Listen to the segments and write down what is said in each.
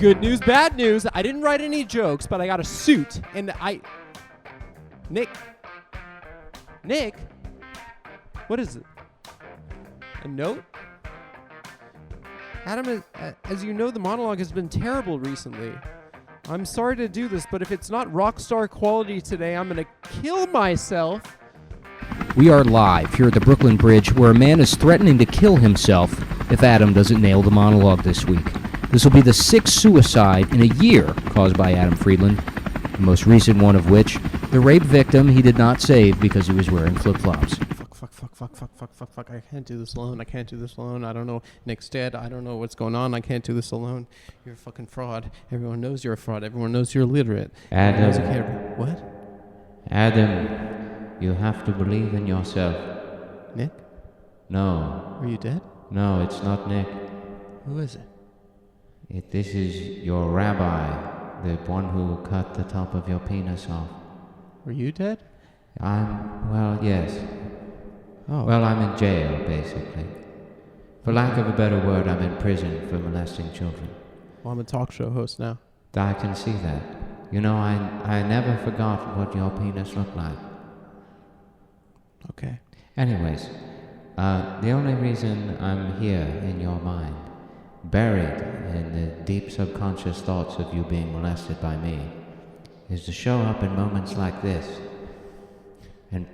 Good news, bad news. I didn't write any jokes, but I got a suit, and Nick? What is it? A note? Adam, as you know, the monologue has been terrible recently. I'm sorry to do this, but if it's not rock star quality today, I'm going to kill myself. We are live here at the Brooklyn Bridge, where a man is threatening to kill himself if Adam doesn't nail the monologue this week. This will be the 6th suicide in a year caused by Adam Friedland, the most recent one of which, the rape victim he did not save because he was wearing flip-flops. Fuck. I can't do this alone. I don't know. Nick's dead. I don't know what's going on. I can't do this alone. You're a fucking fraud. Everyone knows you're a fraud. Everyone knows you're illiterate. Adam. What? Adam, you have to believe in yourself. Nick? No. Are you dead? No, it's not Nick. Who is it? This is your rabbi, the one who cut the top of your penis off. Were you dead? Yes. Oh. Well, I'm in jail, basically. For lack of a better word, I'm in prison for molesting children. Well, I'm a talk show host now. I can see that. You know, I never forgot what your penis looked like. Okay. Anyways, the only reason I'm here in your mind, buried in the deep subconscious thoughts of you being molested by me, is to show up in moments like this and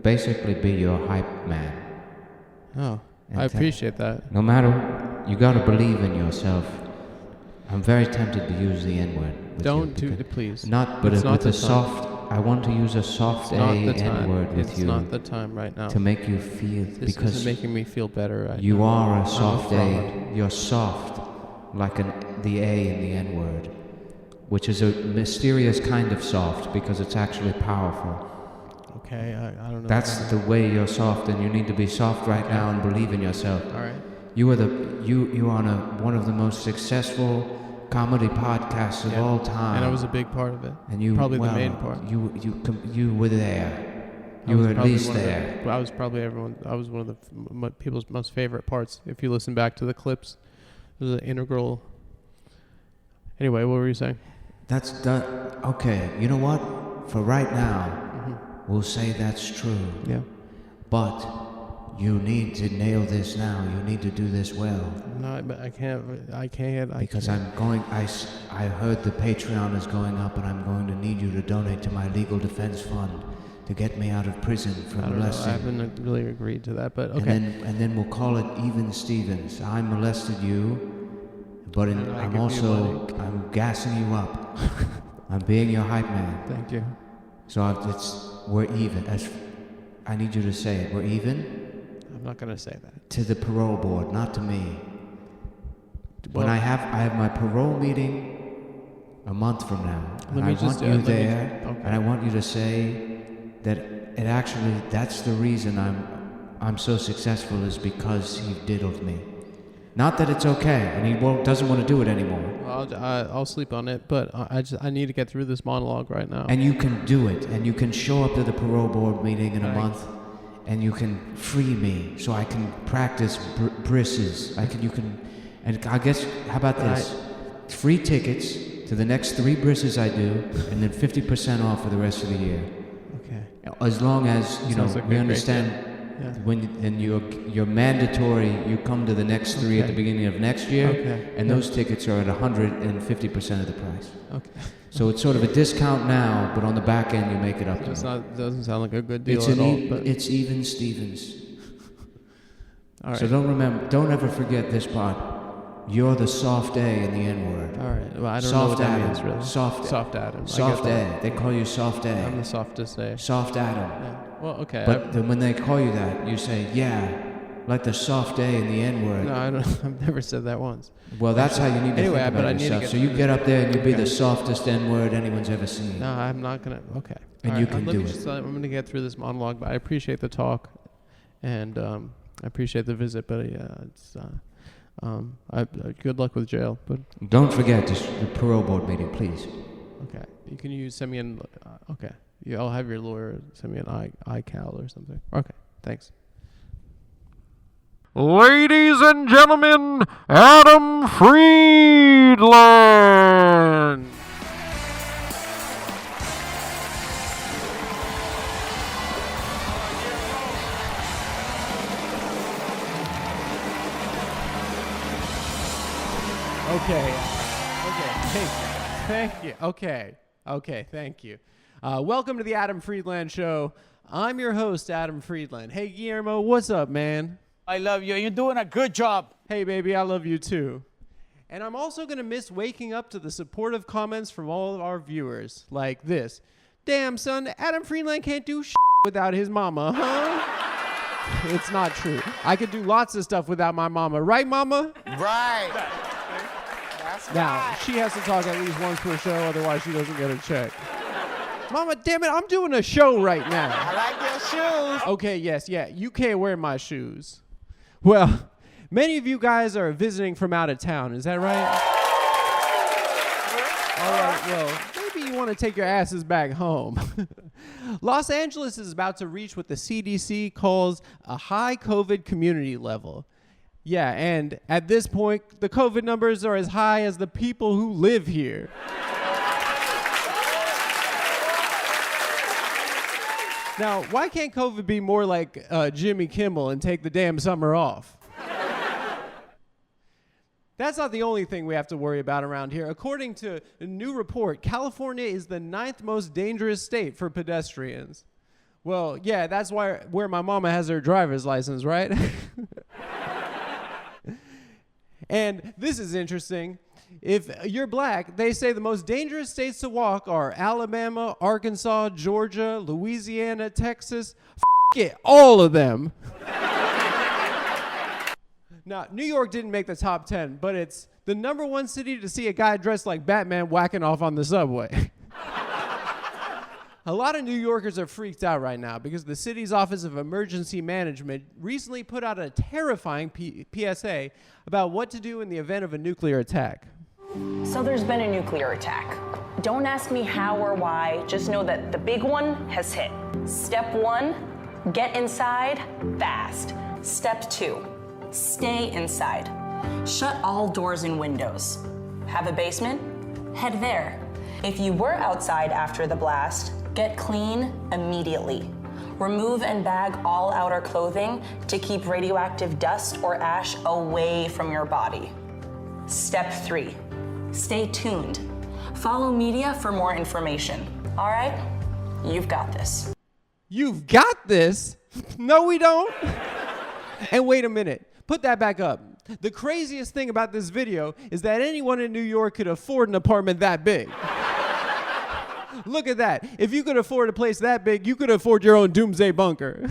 basically be your hype man. Oh, I appreciate that. No matter, you gotta believe in yourself. I'm very tempted to use the N-word. Don't do it, please. I want to use a soft N-word with you. It's not the time right now. To make you feel, this because isn't making me feel better. You are a soft A. You're soft, like the A in the N-word, which is a mysterious kind of soft because it's actually powerful. Okay, I don't know. That's the way you're soft, and you need to be soft right now and believe in yourself. All right. You are on one of the most successful comedy podcasts of all time, and I was a big part of it. And you probably the main part. You were there. You were at least there. I was probably I was one of the people's most favorite parts. If you listen back to the clips, it was an integral. Anyway, what were you saying? That's done. Okay, you know what? For right now, we'll say that's true. Yeah. But you need to nail this now. You need to do this well. No, but I can't. Because I heard the Patreon is going up, and I'm going to need you to donate to my legal defense fund to get me out of prison for molesting. I haven't really agreed to that, but okay. And then we'll call it Even Stevens. I molested you, but I'm gassing you up. I'm being your hype man. Thank you. So we're even. I need you to say it. We're even. I'm not going to say that. To the parole board, not to me. Well, when I have my parole meeting a month from now, and I want you there, and I want you to say that that's the reason I'm so successful is because he diddled me. Not that it's okay, and he doesn't want to do it anymore. I'll sleep on it, but I need to get through this monologue right now. And you can do it, and you can show up to the parole board meeting in a month. And you can free me, so I can practice brisses. And I guess, how about this? Free tickets to the next 3 brisses I do, and then 50% off for the rest of the year. Okay. As long as we understand when you're mandatory, you come to the next 3 at the beginning of next year, and those tickets are at 150% of the price. Okay. So it's sort of a discount now, but on the back end you make it up. Doesn't sound like a good deal at all. But it's Even Stevens. All right. So don't ever forget this part. You're the soft A in the N-word. All right. Well, I don't know what that means, really. Soft Adam. Soft A. They call you Soft A. I'm the softest A. Soft Adam. Yeah. Well, okay. But when they call you that, you say, yeah, like the soft A in the N-word. No, I don't. I've never said that once. Well, that's how you need to think about yourself. So you get up there and you be the softest N-word anyone's ever seen. No, I'm not going to. Okay. And you can do it. I'm going to get through this monologue, but I appreciate the talk, and I appreciate the visit, but it's... good luck with jail, but... Don't forget the parole board meeting, please. Okay. Can you send me an... okay. I'll have your lawyer send me an iCal or something. Okay. Thanks. Ladies and gentlemen, Adam Friedland. Okay, thank you. Okay, thank you. Welcome to the Adam Friedland Show. I'm your host, Adam Friedland. Hey, Guillermo, what's up, man? I love you. You're doing a good job. Hey, baby, I love you too. And I'm also going to miss waking up to the supportive comments from all of our viewers, like this. Damn, son, Adam Friedland can't do shit without his mama, huh? It's not true. I could do lots of stuff without my mama. Right, mama? Right. That's Now, right. she has to talk at least once per show, otherwise she doesn't get a check. Mama, damn it, I'm doing a show right now. I like your shoes. Okay, yes, yeah, you can't wear my shoes. Well, many of you guys are visiting from out of town, is that right? All right, well, maybe you want to take your asses back home. Los Angeles is about to reach what the CDC calls a high COVID community level. Yeah, and at this point, the COVID numbers are as high as the people who live here. Now, why can't COVID be more like Jimmy Kimmel and take the damn summer off? That's not the only thing we have to worry about around here. According to a new report, California is the 9th most dangerous state for pedestrians. Well, yeah, that's where my mama has her driver's license, right? And this is interesting. If you're black, they say the most dangerous states to walk are Alabama, Arkansas, Georgia, Louisiana, Texas. It, all of them. Now, New York didn't make the top 10, but it's the #1 city to see a guy dressed like Batman whacking off on the subway. A lot of New Yorkers are freaked out right now because the city's Office of Emergency Management recently put out a terrifying PSA about what to do in the event of a nuclear attack. So there's been a nuclear attack. Don't ask me how or why, just know that the big one has hit. Step 1, get inside fast. Step 2, stay inside. Shut all doors and windows. Have a basement? Head there. If you were outside after the blast, get clean immediately. Remove and bag all outer clothing to keep radioactive dust or ash away from your body. Step 3, stay tuned. Follow media for more information. All right? You've got this. You've got this? No, we don't. And wait a minute. Put that back up. The craziest thing about this video is that anyone in New York could afford an apartment that big. Look at that. If you could afford a place that big, you could afford your own doomsday bunker.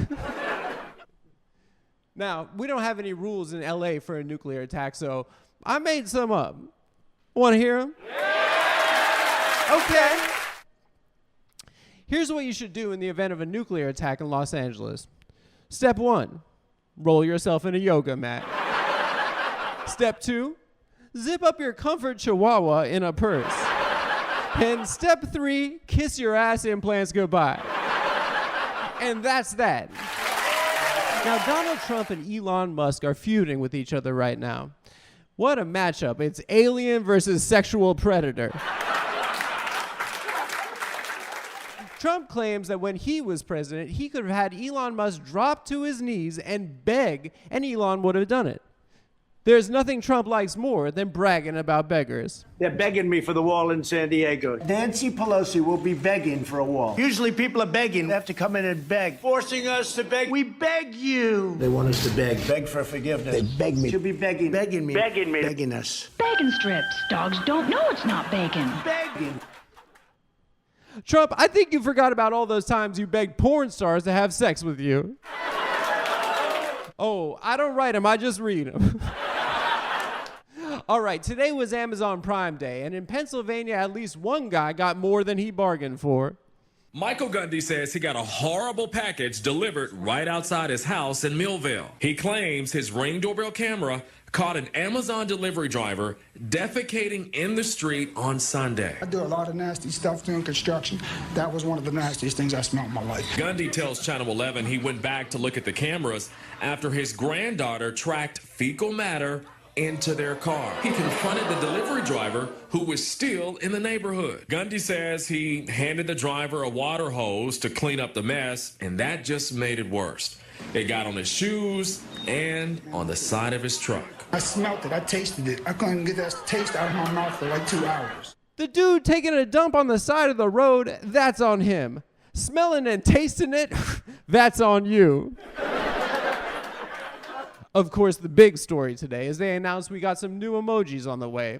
Now, we don't have any rules in LA for a nuclear attack, so I made some up. Want to hear them? Yeah! Okay. Here's what you should do in the event of a nuclear attack in Los Angeles. Step 1, roll yourself in a yoga mat. Step 2, zip up your comfort chihuahua in a purse. And step 3, kiss your ass implants goodbye. And that's that. Now, Donald Trump and Elon Musk are feuding with each other right now. What a matchup. It's alien versus sexual predator. Trump claims that when he was president, he could have had Elon Musk drop to his knees and beg, and Elon would have done it. There's nothing Trump likes more than bragging about beggars. They're begging me for the wall in San Diego. Nancy Pelosi will be begging for a wall. Usually people are begging. They have to come in and beg. Forcing us to beg. We beg you. They want us to beg. Beg for forgiveness. They beg me. She'll be begging. Begging me. Begging me. Begging us. Bacon strips. Dogs don't know it's not bacon. Begging. Trump, I think you forgot about all those times you begged porn stars to have sex with you. Oh, I don't write them, I just read them. All right, today was Amazon Prime Day, and in Pennsylvania, at least one guy got more than he bargained for. Michael Gundy says he got a horrible package delivered right outside his house in Millville. He claims his Ring doorbell camera caught an Amazon delivery driver defecating in the street on Sunday. I do a lot of nasty stuff doing construction. That was one of the nastiest things I smelled in my life. Gundy tells Channel 11 he went back to look at the cameras after his granddaughter tracked fecal matter into their car. He confronted the delivery driver who was still in the neighborhood. Gundy says he handed the driver a water hose to clean up the mess, and that just made it worse. It got on his shoes and on the side of his truck. I smelt it. I tasted it. I couldn't get that taste out of my mouth for like 2 hours. The dude taking a dump on the side of the road, that's on him. Smelling and tasting it, that's on you. Of course, the big story today is they announced we got some new emojis on the way.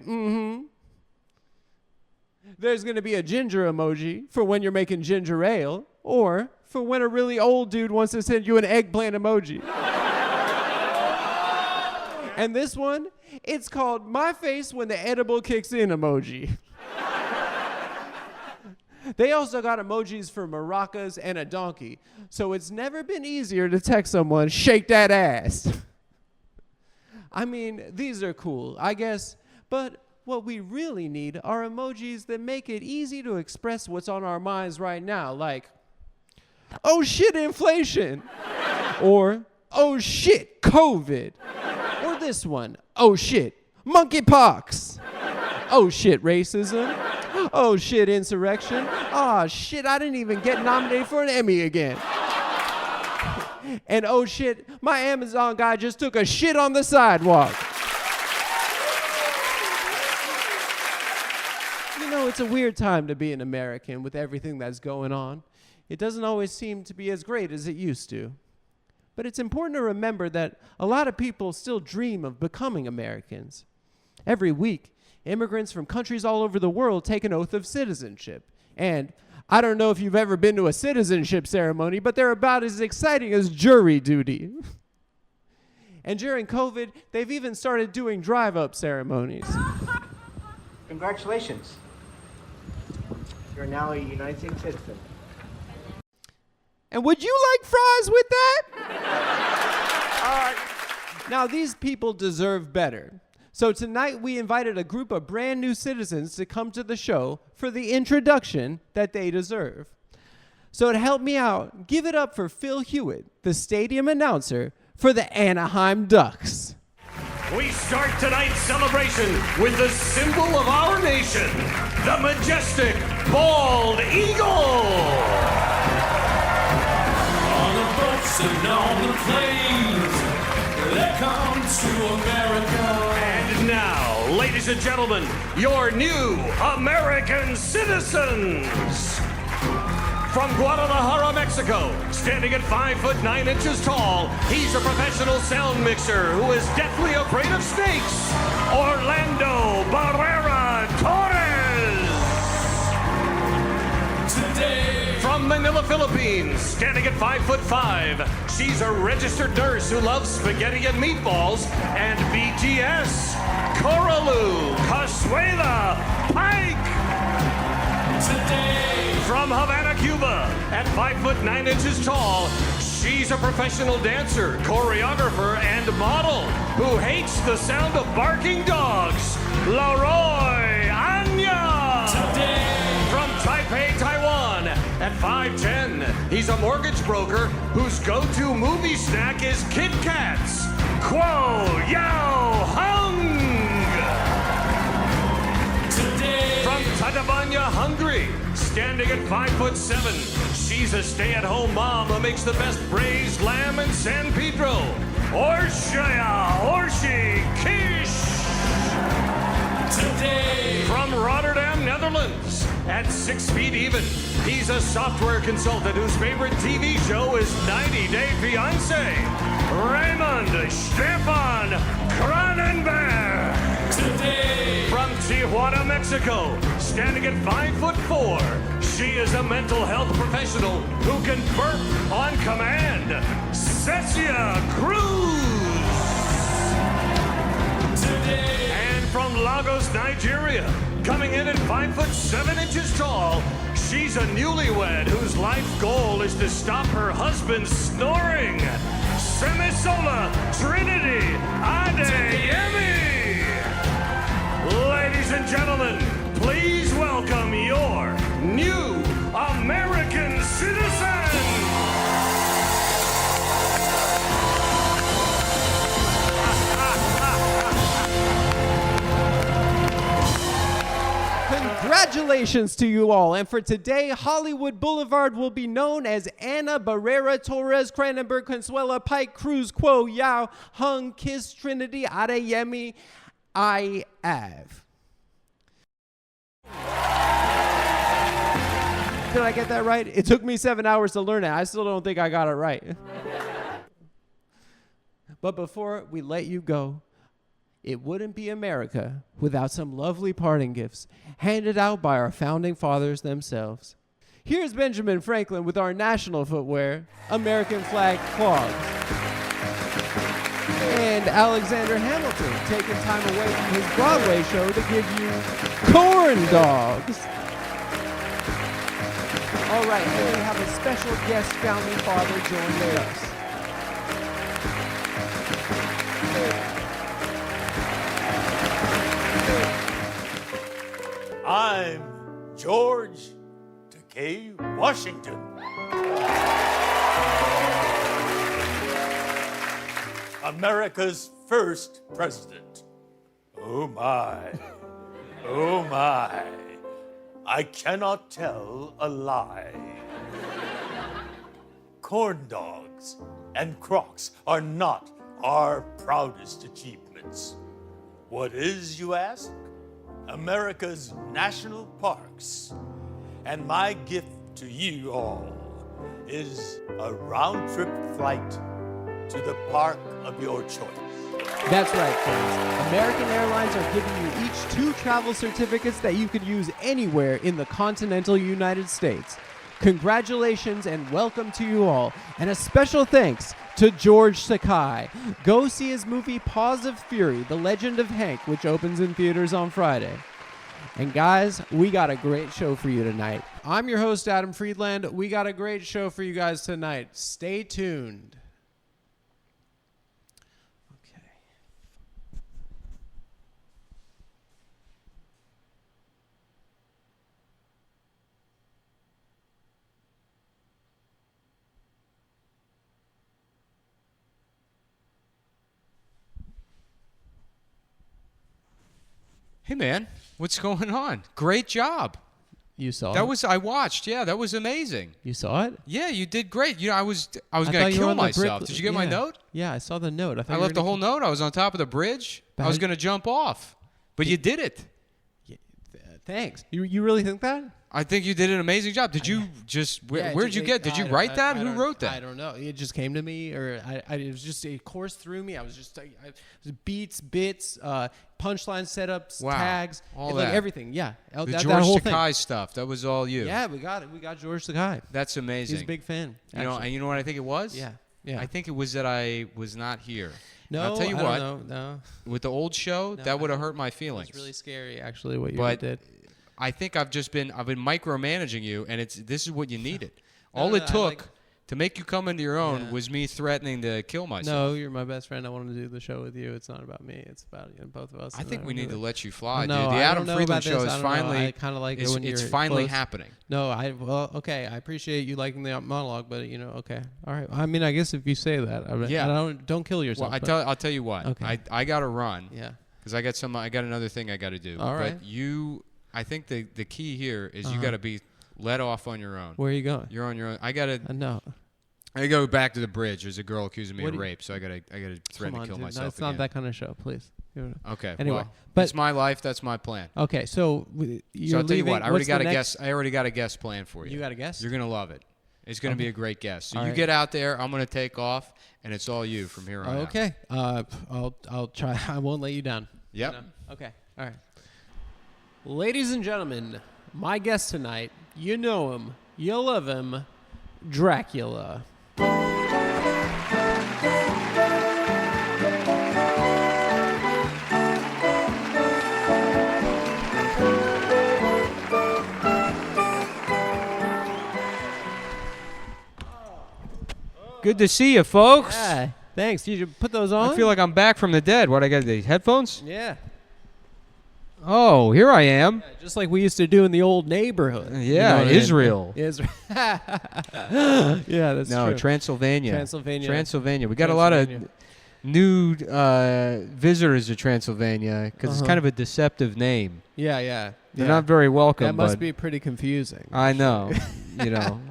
There's going to be a ginger emoji for when you're making ginger ale, or for when a really old dude wants to send you an eggplant emoji. And this one, it's called my face when the edible kicks in emoji. They also got emojis for maracas and a donkey, so it's never been easier to text someone, shake that ass. I mean, these are cool, I guess, but what we really need are emojis that make it easy to express what's on our minds right now, like, oh shit, inflation, or oh shit, COVID, or this one, oh shit, monkeypox, oh shit, racism, oh shit, insurrection, oh shit, I didn't even get nominated for an Emmy again. And oh shit, my Amazon guy just took a shit on the sidewalk. You know, it's a weird time to be an American with everything that's going on. It doesn't always seem to be as great as it used to. But it's important to remember that a lot of people still dream of becoming Americans. Every week, immigrants from countries all over the world take an oath of citizenship. And I don't know if you've ever been to a citizenship ceremony, but they're about as exciting as jury duty. And during COVID, they've even started doing drive-up ceremonies. Congratulations. You're now a United States citizen. And would you like fries with that? Now, these people deserve better. So tonight we invited a group of brand new citizens to come to the show for the introduction that they deserve. So to help me out, give it up for Phil Hewitt, the stadium announcer for the Anaheim Ducks. We start tonight's celebration with the symbol of our nation, the majestic bald eagle. On the boats and on the planes, there comes to America. And now, ladies and gentlemen, your new American citizens. From Guadalajara, Mexico, standing at 5'9" tall, he's a professional sound mixer who is deathly afraid of snakes, Orlando Barrera Torres. Today, from Manila, Philippines, standing at 5'5", she's a registered nurse who loves spaghetti and meatballs, and BTS, Coralu Casuela Pike. today, from Havana, Cuba, at 5'9" tall, she's a professional dancer, choreographer, and model who hates the sound of barking dogs, Leroy Anya. today, From Taipei, Taiwan, at 5'10", he's a mortgage broker whose go-to movie snack is Kit Kats, Kuo Yao Hung. today, From Tatabanya, Hungary, standing at 5'7", she's a stay-at-home mom who makes the best braised lamb in San Pedro, Orshaya Orshi Kish. today, From Rotterdam, Netherlands, at 6 feet even, he's a software consultant whose favorite TV show is 90 Day Fiancé, Raymond Stefan Cronenberg. today, From Tijuana, Mexico, standing at 5'4", she is a mental health professional who can burp on command, Cecia Cruz. today, And from Lagos, Nigeria, Coming in at 5 foot 7 inches tall, she's a newlywed whose life goal is to stop her husband snoring. Semisola Trinity Adeyemi. Ladies and gentlemen, please welcome your new American citizen. Congratulations to you all. And for today, Hollywood Boulevard will be known as Ana Barrera Torres Cranenberg Consuela Pike Cruz Quo Yao Hung Kiss Trinity Adeyemi I Av. Did I get that right? It took me 7 hours to learn it. I still don't think I got it right. But before we let you go, it wouldn't be America without some lovely parting gifts handed out by our founding fathers themselves. Here's Benjamin Franklin with our national footwear, American flag clogs. And Alexander Hamilton taking time away from his Broadway show to give you corn dogs. All right, here we have a special guest founding father joining us. I'm George Takei Washington. America's first president. Oh my. Oh my. I cannot tell a lie. Corn dogs and Crocs are not our proudest achievements. What is, you ask? America's national parks. And my gift to you all is a round-trip flight to the park of your choice. That's right, friends. American Airlines are giving you each 2 travel certificates that you could use anywhere in the continental United States. Congratulations and welcome to you all. And a special thanks to George Takei. Go see his movie Paws of Fury, The Legend of Hank, which opens in theaters on Friday. And guys, we got a great show for you tonight. I'm your host, Adam Friedland. We got a great show for you guys tonight. Stay tuned. Hey, man, what's going on? Great job. You saw it? I watched. Yeah, that was amazing. You saw it? Yeah, you did great. You know, I was going to kill myself. Did you get my note? Yeah, I saw the note. I left the whole note. I was on top of the bridge. I was going to jump off, but you did it. Yeah, thanks. You really think that? I think you did an amazing job. Did you just, where'd you get, did you wite that? Who wrote that? I don't know. It just came to me, or it was just, it coursed through me. I was just, it was beats, bits, punchlines, setups, tags, all like that. everything. Yeah. The that George whole Takei thing. stuff, that was all you. Yeah, we got it. We got George Takei. That's amazing. He's a big fan. You know, and you know what I think it was? Yeah. I think it was that I was not here. No, I'll tell you I what. don't know. No. With the old show, that would have hurt my feelings. It's really scary, actually, what you did. I think I've been micromanaging you, and this is what you needed. All it took to make you come into your own was me threatening to kill myself. No, you're my best friend. I want to do the show with you. It's not about me. It's about both of us. I think we need to let you fly, no, dude. The Adam Friedland show is finally. I kind of like it when it's you're finally close. happening. No, okay. I appreciate you liking the monologue, but okay, all right. I mean, I guess if you say that, don't kill yourself. Well, I'll tell you what. Okay. I got to run. Yeah. Because I got another thing I got to do. All right. But I think the key here is you got to be let off on your own. Where are you going? You're on your own. I gotta go back to the bridge. There's a girl accusing me of rape, so I gotta threaten to kill myself. No, it's not that kind of show, please. Okay. Anyway, well, but it's my life. That's my plan. Okay, so I'll tell you what. I already got a guest. I already got a guest plan for you. You got a guest? You're gonna love it. It's gonna be a great guest. So all you right. get out there. I'm gonna take off, and it's all you from here on out. Okay. I'll try. I won't let you down. Yep. Okay. All right. Ladies and gentlemen, my guest tonight, you know him, you love him, Dracula. Good to see you, folks. Yeah. Thanks. You should put those on. I feel like I'm back from the dead. What, I got the headphones? Yeah. Oh, here I am. Yeah, just like we used to do in the old neighborhood. Yeah, Israel. Israel. Yeah, that's No, true. Transylvania. Transylvania. We got a lot of new visitors to Transylvania because it's kind of a deceptive name. Yeah. They're not very welcome. That must but be pretty confusing. I know. You know.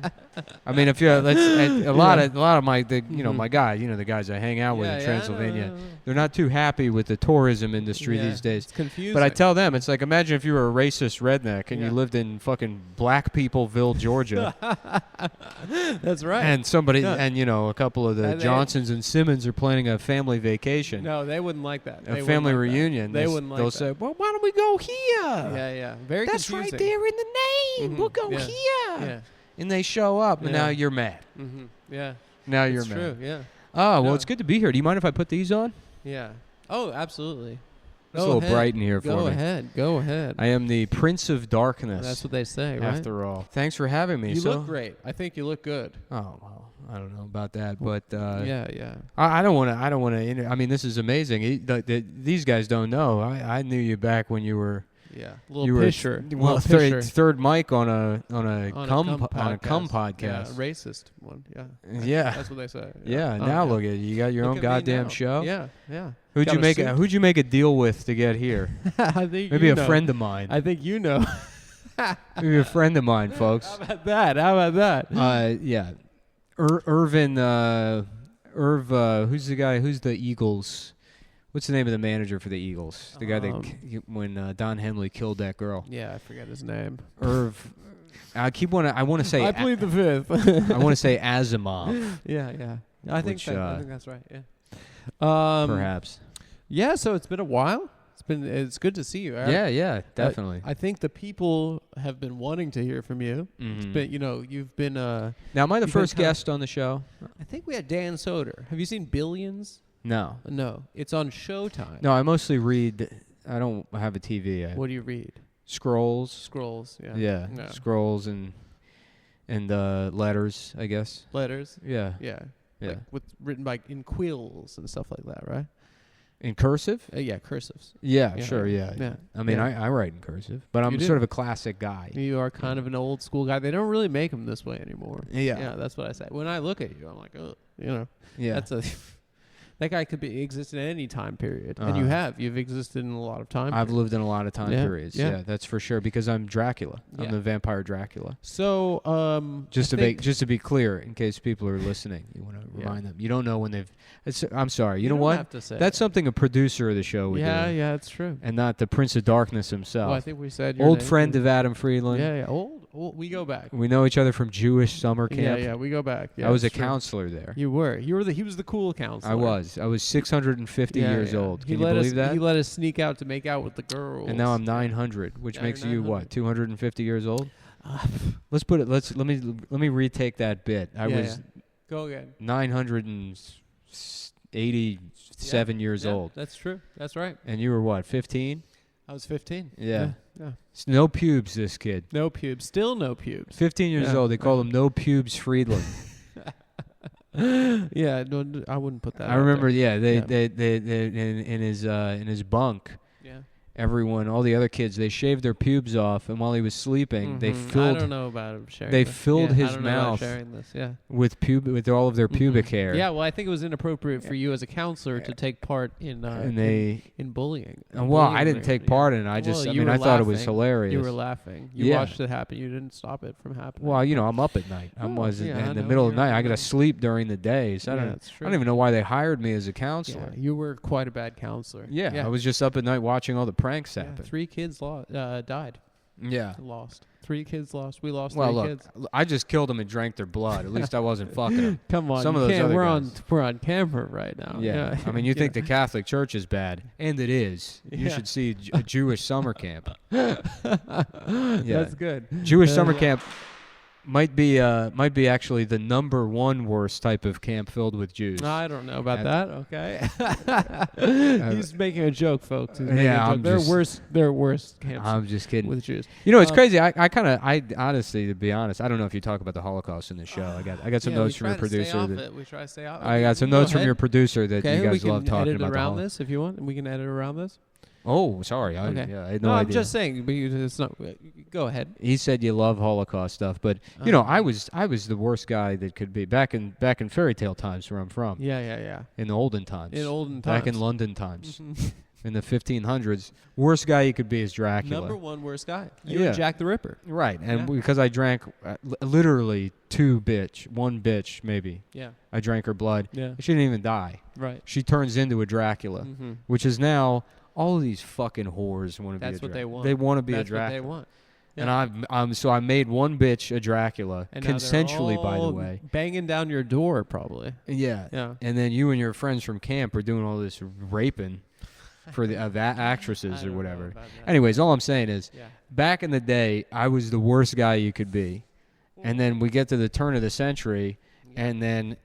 I mean, if you're a lot of my my guys, the guys I hang out with in Transylvania, they're not too happy with the tourism industry these days. It's confusing. But I tell them, it's like, imagine if you were a racist redneck and you lived in fucking Black Peopleville, Georgia. That's right. And somebody, and a couple of the Johnsons and Simmons are planning a family vacation. No, they wouldn't like that. A family reunion. They wouldn't like that. They'll say, well, why don't we go here? Yeah. Very That's confusing. right there in the name. We'll go here. Yeah. And they show up, and now you're mad. Mm-hmm. Yeah. Now you're It's mad. true, yeah. Oh, well, it's good to be here. Do you mind if I put these on? Yeah. Oh, absolutely. It's a little bright in here for me. Go ahead. I am the Prince of Darkness. That's what they say, right? After all. Thanks for having me. You look great. I think you look good. Oh, well, I don't know about that, but yeah. I don't want to. I mean, this is amazing. These guys don't know. I knew you back when you were. Yeah, Pisher. Well, third mic on a cum podcast. Yeah, racist one. Yeah. Yeah. That's what they say. Yeah. Now look at you. You got your own goddamn show. Yeah. Who'd you make a deal with to get here? I think maybe a friend of mine. I think you know. Maybe a friend of mine, folks. How about that? Yeah. Irvin. Who's the guy? Who's the Eagles? What's the name of the manager for the Eagles? The guy that when Don Henley killed that girl. Yeah, I forget his name. I want to say. I plead the fifth. I want to say Asimov. Yeah. I think that's right. Yeah. Perhaps. Yeah. So it's been a while. It's good to see you, Eric. Yeah, definitely. I think the people have been wanting to hear from you. Mm-hmm. It's been, you've been. Now, am I the first guest on the show? I think we had Dan Soder. Have you seen Billions? No. It's on Showtime. No, I mostly read. I don't have a TV. What do you read? Scrolls. Yeah. Yeah. Scrolls and letters, I guess. Letters. Yeah. Like written in quills and stuff like that, right? In cursive? Yeah, cursives. Yeah, sure, yeah. I mean, I write in cursive, but I'm sort of a classic guy. You are kind of an old school guy. They don't really make them this way anymore. Yeah. Yeah, that's what I say. When I look at you, I'm like, oh, Yeah. That's that guy could exist in any time period. And you've existed in a lot of time I've lived in a lot of time periods. Yeah. Yeah, that's for sure, because I'm Dracula. I'm the vampire Dracula. So, just to be clear, in case people are listening, you want to remind them. You don't know when they've. I'm sorry. You know what? Have to say that's something a producer of the show would do. Yeah, it's true. And not the Prince of Darkness himself. Well, I think we said your old name. friend of Adam Friedland. Yeah. Old. We go back. We know each other from Jewish summer camp. Yeah, we go back. Yeah, I was a counselor there. You were. He was the cool counselor. I was 650 years old. Can you believe that? He let us sneak out to make out with the girls. And now I'm 900, which makes you what? 250 years old? Let's put it. Let me retake that bit. I was. Go again. 987 years old. That's true. That's right. And you were what? 15? I was 15. Yeah. No pubes, this kid. No pubes. Still no pubes. 15 years old. They call him No Pubes Friedland. Yeah, no, I wouldn't put that. I remember. They in his bunk. Yeah. All the other kids, they shaved their pubes off, and while he was sleeping, they filled. I don't know about him sharing. They this. filled his I don't know mouth about sharing this. Yeah. with all of their pubic hair. Yeah, well, I think it was inappropriate for you as a counselor to take part in bullying. Well, I didn't take part in it. I thought it was hilarious. You were laughing. You watched it happen. You didn't stop it from happening. Well, I'm up at night. In the middle of the night. I got to sleep during the day. So I don't even know why they hired me as a counselor. Yeah, you were quite a bad counselor. Yeah, I was just up at night watching all the pranks happen. 3 kids died. Yeah. Lost. 3 kids lost. We lost 3 kids. Well, look, I just killed them and drank their blood. At least I wasn't fucking them. Come on. Some of those other we're on camera right now. Yeah. I mean, you think the Catholic Church is bad, and it is. You should see a Jewish summer camp. That's good. Jewish summer camp. might be actually the number one worst type of camp filled with Jews. I don't know about that. Okay. He's making a joke, folks. He's making a joke. They're worse camps. I'm just kidding. With Jews. You know, it's crazy. I honestly, to be honest, I don't know if you talk about the Holocaust in the show. I got some notes from your producer. We try to stay off. I got some notes from your producer that you guys love talking about. We can edit around this if you want. We can edit around this. Oh, sorry. I had no idea. I'm just saying. But it's not. Go ahead. He said you love Holocaust stuff, but you know, I was the worst guy that could be back in fairy tale times where I'm from. Yeah. In the olden times. Back in London times. In the 1500s, worst guy you could be is Dracula. Number one worst guy. You and Jack the Ripper. Right, and because I drank literally one bitch maybe. Yeah. I drank her blood. Yeah. She didn't even die. Right. She turns into a Dracula, which is now all of these fucking whores want to be a Dracula. That's what they want. They want to be a Dracula. That's what they want. Yeah. And so I made one bitch a Dracula, and consensually, by the way. Banging down your door, probably. Yeah. And then you and your friends from camp are doing all this raping for the actresses or whatever. Anyways, all I'm saying is, back in the day, I was the worst guy you could be. And then we get to the turn of the century, and then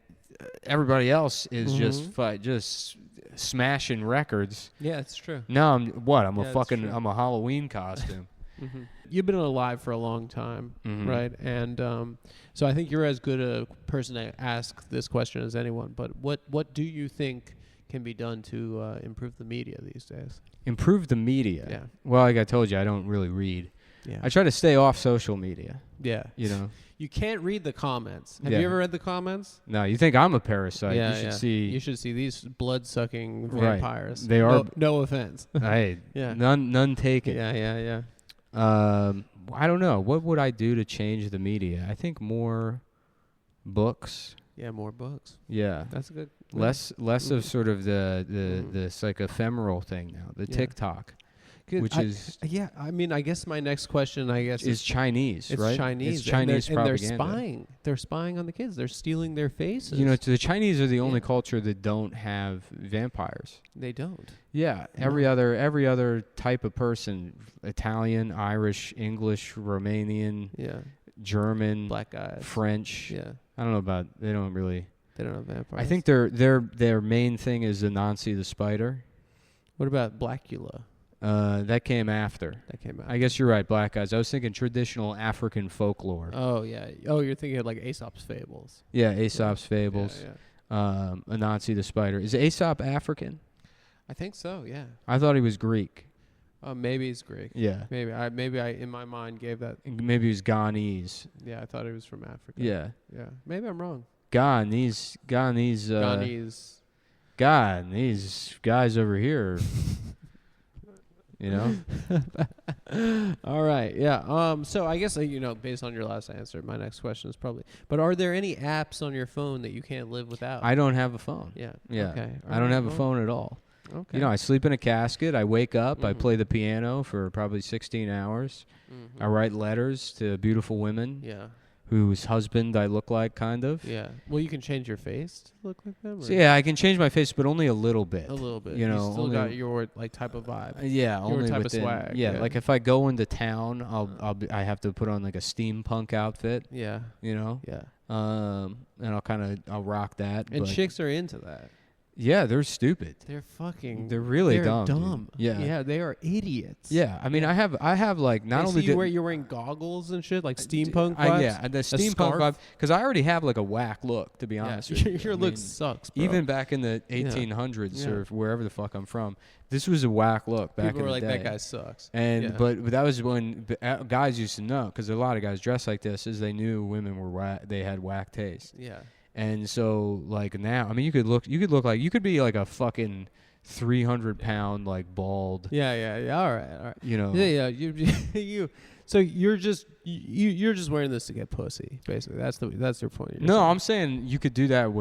everybody else is just smashing records. Yeah, it's true. Now I'm a Halloween costume. You've been alive for a long time, right? And so I think you're as good a person to ask this question as anyone. But what do you think can be done to improve the media these days? Improve the media? Yeah. Well, like I told you, I don't really read. Yeah. I try to stay off social media. Yeah. You know? You can't read the comments. Have you ever read the comments? No, you think I'm a parasite. Yeah, You should see these blood-sucking vampires. Right. They are. No offense. Hey, none taken. Yeah. I don't know. What would I do to change the media? I think more books. Yeah, more books. Yeah. That's a good. Less of sort of this like ephemeral thing now. The TikTok. Which is I mean, I guess my next question, is Chinese, it's right? Chinese. It's Chinese and propaganda. They're spying. They're spying on the kids. They're stealing their faces. You know, the Chinese are the only culture that don't have vampires. They don't. Yeah, every other type of person, Italian, Irish, English, Romanian, German, black guys, French. Yeah, I don't know about. They don't have vampires. I think their main thing is Anansi the spider. What about Blackula? That came after. I guess you're right, black guys. I was thinking traditional African folklore. Oh, yeah. Oh, you're thinking of like Aesop's Fables. Yeah, Aesop's Fables. Yeah. Anansi the spider. Is Aesop African? I think so, yeah. I thought he was Greek. Maybe he's Greek. Yeah. Maybe I in my mind gave that. Maybe he was Ghanese. Yeah, I thought he was from Africa. Yeah. Yeah. Maybe I'm wrong. Ghanese. Ghanese guys over here. You know? All right. Yeah. So I guess, based on your last answer, my next question is probably, but are there any apps on your phone that you can't live without? I don't have a phone. Yeah. Yeah. Okay. I don't have a phone at all. Okay. You know, I sleep in a casket. I wake up. I play the piano for probably 16 hours. I write letters to beautiful women. Yeah. Whose husband I look like, kind of. Yeah. Well, you can change your face to look like them. So, yeah, I can change my face, but only a little bit. A little bit. You know, still got your type of vibe. Yeah, your only type within, of swag. Yeah, like if I go into town, I have to put on like a steampunk outfit. Yeah. You know. Yeah. And I'll rock that. And chicks are into that. Yeah, they're stupid. They're really dumb. Dumb. Yeah. Yeah, they are idiots. Yeah, I mean, I have like not only you're wearing goggles and shit like steampunk vibes. Yeah, the steampunk vibe, because I already have like a whack look, to be honest with you. Your look sucks, bro. Even back in the 1800s or wherever the fuck I'm from, this was a whack look back in the day. People were like, that guy sucks. And but that was when guys used to know, because a lot of guys dressed like this, is they knew women were they had whack taste. Yeah. And so, like now, I mean, you could be like a fucking 300-pound like bald. Yeah. All right. You know. Yeah. So you're just wearing this to get pussy, basically. That's your point. No, I'm saying you could do that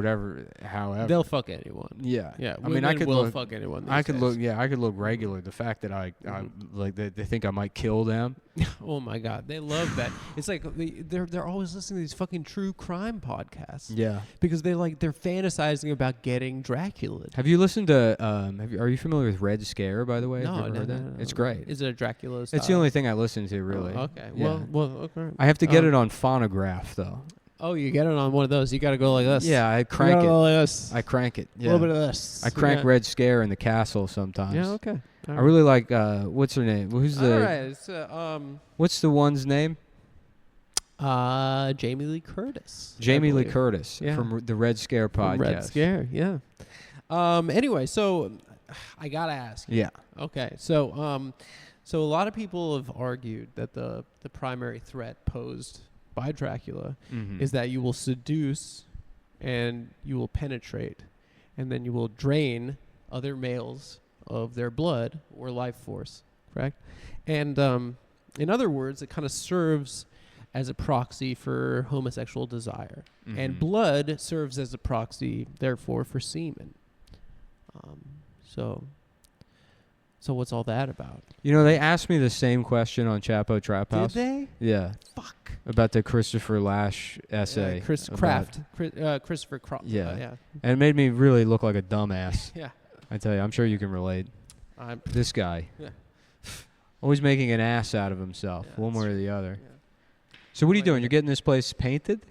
however. They'll fuck anyone. Yeah. Yeah. I mean, I could fuck anyone. I could look regular. The fact that I like they think I might kill them. Oh my God, they love that. It's like they're always listening to these fucking true crime podcasts. Yeah. Because they're fantasizing about getting Dracula. Have you listened to are you familiar with Red Scare, by the way? No, Have you ever heard that? It's great. Is it a Dracula style? It's the only thing I listen to, really. Oh, okay. Yeah. Well, okay. I have to get it on phonograph though. Oh, you get it on one of those. You got to go like this. Yeah, I crank it. Go like this. I crank it. Yeah. A little bit of this. I crank Yeah. Red Scare in the castle sometimes. Yeah, okay. I really like, what's her name? Who's the... All right. It's, What's the one's name? Jamie Lee Curtis. Jamie Lee Curtis from the Red Scare podcast. Red Scare, yeah. Anyway, so I got to ask you. Yeah. Okay. So a lot of people have argued that the primary threat posed by Dracula is that you will seduce and you will penetrate and then you will drain other males of their blood or life force, correct? And in other words, it kind of serves as a proxy for homosexual desire. And blood serves as a proxy, therefore, for semen. So what's all that about? You know, they asked me the same question on Chapo Trap House. Did they? Yeah. Fuck. About the Christopher Lash essay. Christopher Kraft. Yeah. Yeah. And it made me really look like a dumbass. Yeah. I tell you, I'm sure you can relate. This guy. Yeah. Always making an ass out of himself, one way or the other. Yeah. So what are you doing? You're getting this place painted?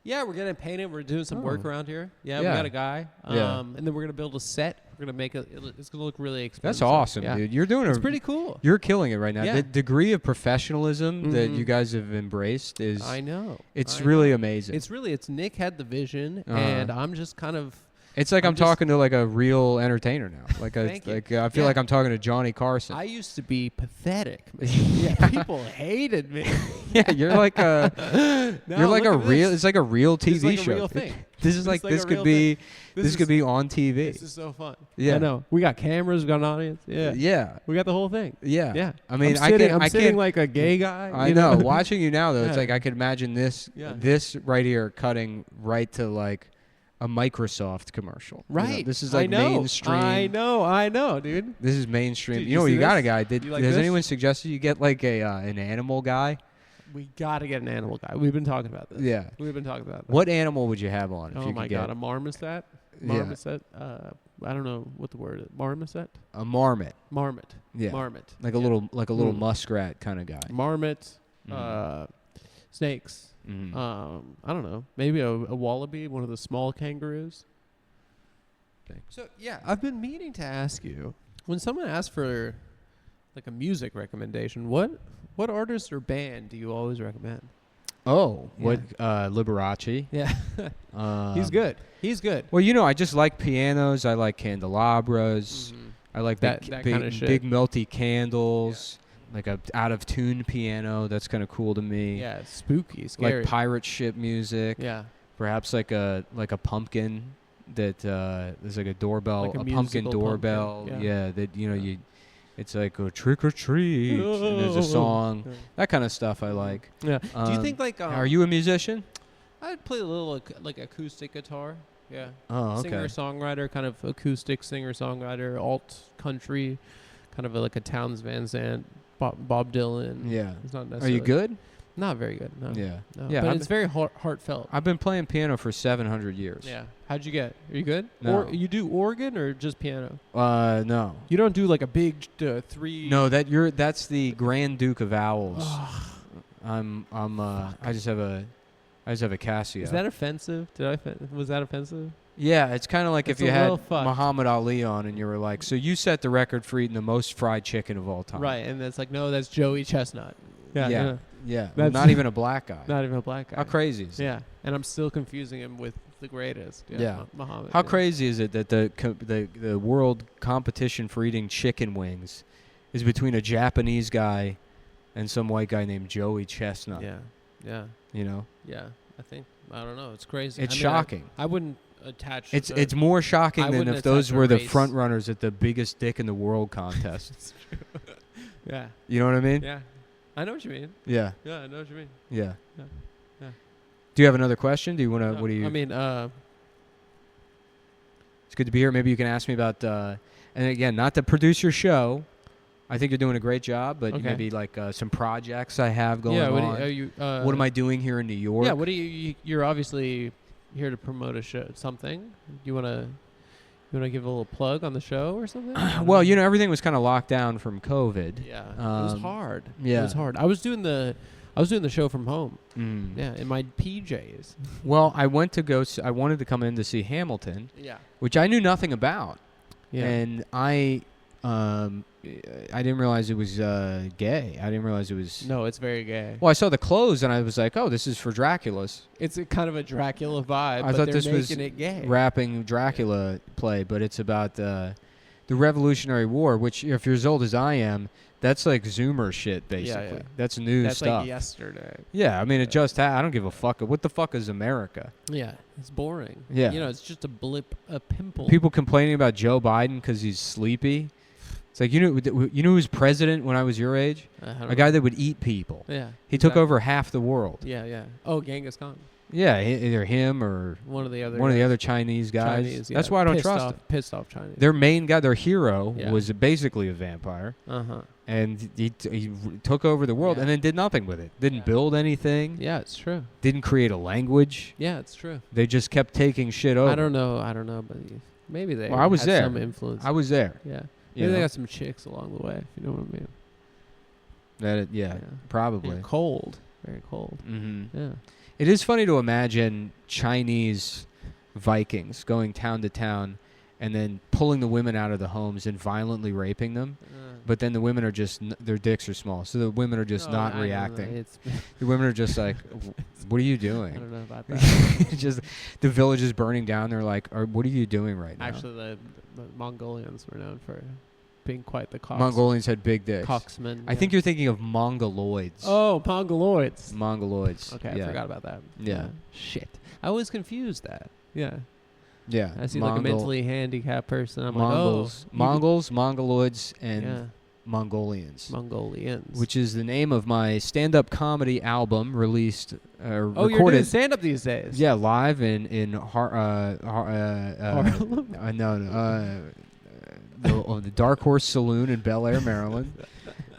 Yeah, we're getting it painted. We're doing some work around here. Yeah, we Yeah. got a guy. Yeah. And then we're going to build a set. We're going to make it. It's going to look really expensive. That's awesome, yeah. dude. You're doing It's pretty cool. You're killing it right now. Yeah. The degree of professionalism that you guys have embraced is... I know. It's really amazing. It's Nick had the vision, and I'm just kind of... It's like I'm talking to like a real entertainer now. Like I feel like I'm talking to Johnny Carson. I used to be pathetic. Yeah, people hated me. Yeah, you're like a you're like a real. It's like a real TV like show. a real thing. This is like this a could real be thing. this could be on TV. This is so fun. Yeah, I know. We got cameras. We got an audience. Yeah, yeah. We got the whole thing. Yeah, yeah. I mean, I'm I sitting can't like a gay guy. I know. Watching you now though, it's Yeah. like I could imagine this Yeah. this right here cutting right to like a Microsoft commercial. Right. You know, this is like I know. mainstream. I know, dude. This is mainstream. Dude, you know, see you got a this? guy. You like Has this? anyone suggested you get like a an animal guy? We got to get an animal guy. We've been talking about this. Yeah. We've been talking about that. What animal would you have on? If Oh you my could get God, a marmoset? Marmoset? I don't know what the word is. Marmoset? a marmot. Marmot. Yeah. Marmot. Like a little muskrat kind of guy. Marmot. Snakes. Mhm. I don't know. Maybe a wallaby, one of the small kangaroos. So yeah, I've been meaning to ask you, when someone asks for like a music recommendation, what artist or band do you always recommend? Oh, what Liberace? Yeah. He's good. He's good. Well, you know, I just like pianos. I like candelabras. I like That big, kinda shit. big melty candles. Like a out of tune piano. That's kind of cool to me. Yeah, spooky, scary. Like pirate ship music. Yeah. Perhaps like a pumpkin that there's like a doorbell, Like a a pumpkin musical doorbell. pumpkin, Yeah, that you it's like a trick or treat. And there's a song. That kind of stuff I like. Yeah. Do you think like are you a musician? I play a little like acoustic guitar. Yeah. Oh, okay. Singer-songwriter, kind of acoustic singer-songwriter, alt country, kind of like a Townes Van Zandt, Bob Dylan. Yeah. It's not Are necessarily you good? Not very good. No. Yeah. No. Yeah, But I've it's very heartfelt. I've been playing piano for 700 years. Yeah. How'd you get? Are you good? No. Or you do organ or just piano? No. You don't do like a big three. No, that's the Grand Duke of Owls. I just have a Casio. Is that offensive? Was that offensive? Yeah, it's kind of like It's if you a had little fucked. Muhammad Ali on and you were like, so you set the record for eating the most fried chicken of all time. Right, and it's like, no, that's Joey Chestnut. Yeah. Yeah. That's Not even a black guy. Not even a black guy. How crazy is Yeah, and I'm still confusing him with the greatest. Yeah. Muhammad. How crazy is it that the world competition for eating chicken wings is between a Japanese guy and some white guy named Joey Chestnut? Yeah. Yeah. You know? Yeah. I don't know. It's crazy. It's shocking. I wouldn't attach. It's more shocking I than wouldn't if those attach a were the race. front runners at the biggest dick in the world contest. It's true. Yeah. You know what I mean? Yeah. I know what you mean. Yeah. Yeah, I know what you mean. Yeah. Yeah. Yeah. Do you have another question? Do you want to? What do you? I mean, it's good to be here. Maybe you can ask me about. And again, not to produce your show. I think you're doing a great job, but Okay. maybe like some projects I have going yeah. on. Are you? What am I doing here in New York? Yeah. What do you're obviously here to promote a show. Something. You wanna give a little plug on the show or something? Well, you know, everything was kind of locked down from COVID. Yeah. It was hard. Yeah. It was hard. I was doing the I was doing the show from home. Mm. Yeah, in my PJs. Well, I went to go. I wanted to come in to see Hamilton. Yeah. Which I knew nothing about. Yeah. And I didn't realize it was gay. I didn't realize it was. No, it's very gay. Well, I saw the clothes and I was like, "Oh, this is for Dracula's." It's a kind of a Dracula vibe. I but thought they're this was making it gay. rapping Dracula play, but it's about the Revolutionary War. Which, if you're as old as I am, that's like Zoomer shit, basically. Yeah. That's new That's stuff. like yesterday. Yeah, I mean, it just. I don't give a fuck. What the fuck is America? Yeah, it's boring. Yeah. You know, it's just a blip, a pimple. People complaining about Joe Biden because he's sleepy. It's like, you know who was president when I was your age? A guy that would eat people. Yeah. He took over half the world. Yeah, yeah. Oh, Genghis Khan. Yeah, either him or one of the other Chinese guys. Chinese, yeah. That's why I don't trust him. Pissed off Chinese. Their main guy, their hero, was basically a vampire. Uh-huh. And he took over the world and then did nothing with it. Didn't build anything. Yeah, it's true. Didn't create a language. Yeah, it's true. They just kept taking shit over. I don't know, but maybe they I was had there. some influence. I was there. Yeah. You Maybe they know? got some chicks along the way, if you know what I mean. Yeah, probably. And cold. Very cold. Mm-hmm. Yeah. It is funny to imagine Chinese Vikings going town to town and then pulling the women out of the homes and violently raping them. But then the women are just, their dicks are small. So the women are just not reacting. The women are just like, what are you doing? I don't know about that. Just the village is burning down. They're like, what are you doing right now? Actually, the Mongolians were known for being quite the cocks. Mongolians had big dicks. Cocksmen. I think you're thinking of Mongoloids. Oh, Mongoloids. Mongoloids. Okay, I forgot about that. Yeah. Shit. I always confused that. Yeah. Yeah. I see like a mentally handicapped person. I'm Mongols, like, Mongols, Mongoloids, and Mongolians. Mongolians. Which is the name of my stand-up comedy album released, you're recorded. doing stand-up these days? Yeah, live in the Dark Horse Saloon in Bel Air, Maryland.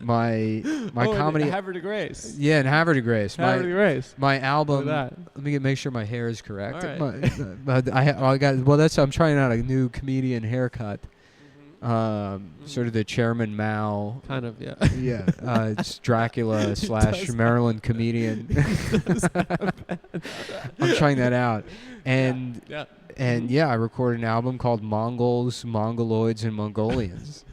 My comedy. In Havre de Grace. Yeah, in Havre de Grace. Havre de Grace. My album. Look at that. Let me make sure my hair is correct. All right. I'm trying out a new comedian haircut. Sort of the Chairman Mao. Kind of, yeah. Yeah. It's Dracula / Maryland comedian. I'm trying that out. And I recorded an album called Mongols, Mongoloids, and Mongolians.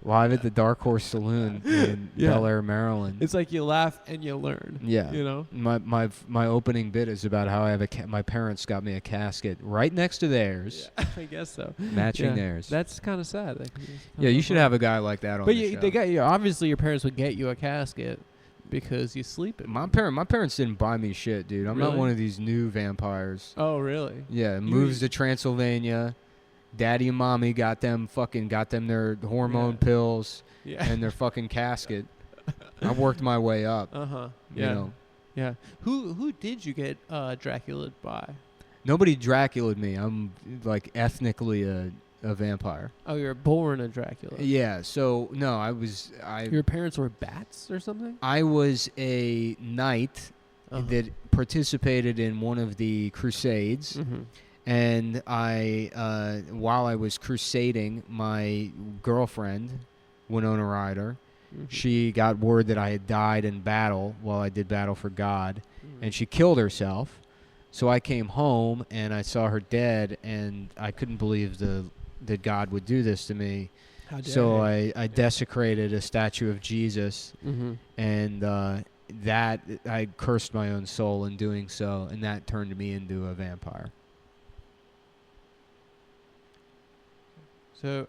Live at the Dark Horse Saloon in Bel Air, Maryland. It's like you laugh and you learn. Yeah. You know? My opening bit is about how I have my parents got me a casket right next to theirs. Yeah, I guess so. Matching theirs. That's kind of sad. Yeah, you should have a guy like that on the show. They got you. Obviously, your parents would get you a casket because you sleep in. My parents didn't buy me shit, dude. I'm not one of these new vampires. Oh, really? Yeah, moves to Transylvania. Daddy and mommy got them their hormone pills and their fucking casket. I worked my way up. Uh-huh. You know. Yeah. Who did you get Dracula by? Nobody Dracula'd me. I'm like ethnically a vampire. Oh, you were born a Dracula. Yeah. So no, Your parents were bats or something? I was a knight that participated in one of the crusades. Mm-hmm. And while I was crusading, my girlfriend, Winona Ryder, she got word that I had died in battle while I did battle for God, and she killed herself. So I came home and I saw her dead, and I couldn't believe that God would do this to me. How dare So you. I desecrated a statue of Jesus, and that I cursed my own soul in doing so, and that turned me into a vampire. So,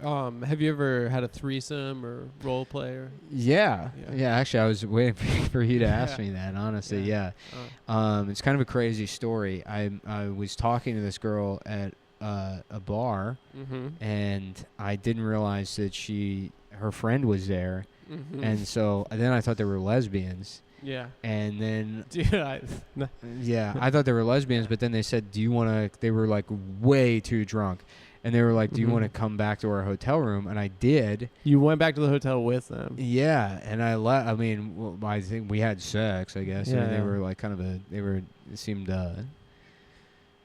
have you ever had a threesome or role play? Yeah. Actually, I was waiting for you to ask me that. Honestly, yeah. It's kind of a crazy story. I was talking to this girl at a bar, and I didn't realize that her friend was there, and so then I thought they were lesbians. Yeah. And then, dude, I thought they were lesbians, but then they said, "Do you want to?" They were like way too drunk. And they were like, "Do you want to come back to our hotel room?" And I did. You went back to the hotel with them. Yeah, and I mean, I think we had sex, I guess. Yeah, and they were like it seemed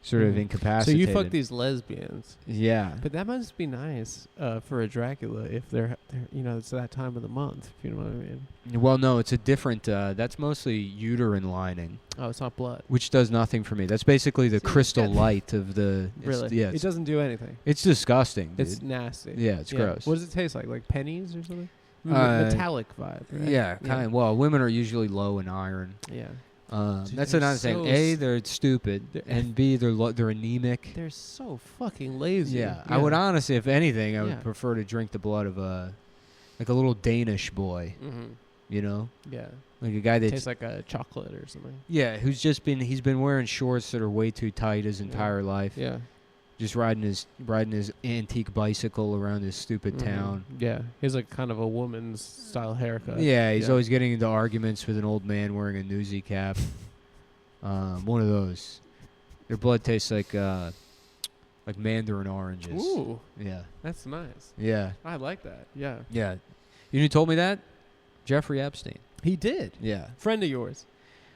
sort of So incapacitated. you fuck these lesbians. Yeah. But that must be nice for a Dracula if they're it's that time of the month, if you know what I mean. Well, no, it's a different. That's mostly uterine lining, Oh, it's not blood. which does nothing for me. That's basically the crystal light of the. Really? Yeah. It doesn't do anything. It's disgusting. Dude. It's nasty. Yeah, it's gross. What does it taste like? Like pennies or something? Metallic vibe. Right? Yeah, kind of. Well, women are usually low in iron. Yeah. That's they're another thing. so A, they're stupid, and B, they're anemic. They're so fucking lazy. Yeah. I would honestly, if anything, I would Yeah. prefer to drink the blood of like a little Danish boy. Mm-hmm. You know, Yeah. like a guy that Tastes like a chocolate or something. yeah, he's been wearing shorts that are way too tight his entire life. Yeah. Just riding his antique bicycle around this stupid town. Yeah. He has like kind of a woman's style haircut. Yeah, he's always getting into arguments with an old man wearing a newsy cap. One of those. Their blood tastes like mandarin oranges. Ooh. Yeah. That's nice. Yeah. I like that. Yeah. Yeah. You know who told me that? Jeffrey Epstein. He did. Yeah. Friend of yours.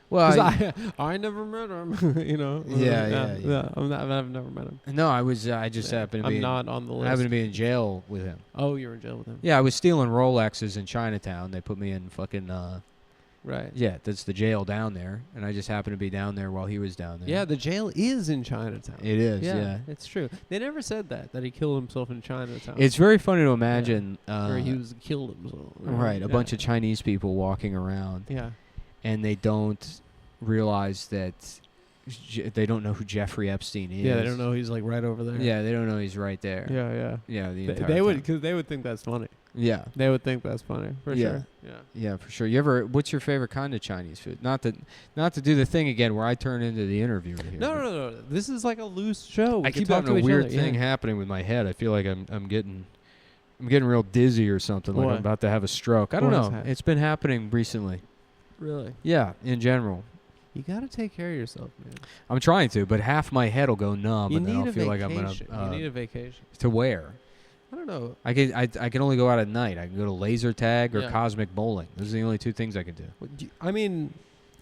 Well, 'Cause I never met him. You know. Yeah. I've never met him. No, I just happened to be. I'm not on the list. I happened to be in jail with him. Oh, you were in jail with him. Yeah, I was stealing Rolexes in Chinatown. They put me in fucking. Right. Yeah, that's the jail down there, and I just happened to be down there while he was down there. Yeah, the jail is in Chinatown. It is. Yeah. It's true. They never said that he killed himself in Chinatown. It's very funny to imagine. or he was killed himself. Right, a bunch of Chinese people walking around. Yeah. And they don't realize that they don't know who Jeffrey Epstein is. Yeah, they don't know he's like right over there. Yeah, they don't know he's right there. Yeah. Yeah, They would, because they would think that's funny. Yeah. They would think that's funny for sure. Yeah, for sure. What's your favorite kind of Chinese food? Not to do the thing again where I turn into the interviewer here. No. This is like a loose show. I keep having a weird thing happening with my head. I feel like I'm getting real dizzy or something. Like I'm about to have a stroke. I don't know. It's been happening recently. Really? Yeah, in general. You got to take care of yourself, man. I'm trying to, but half my head will go numb, and then I'll feel like I'm gonna. You need a vacation. To where? I don't know. I can only go out at night. I can go to laser tag or Yeah. cosmic bowling. Those are the only two things I can do. I mean,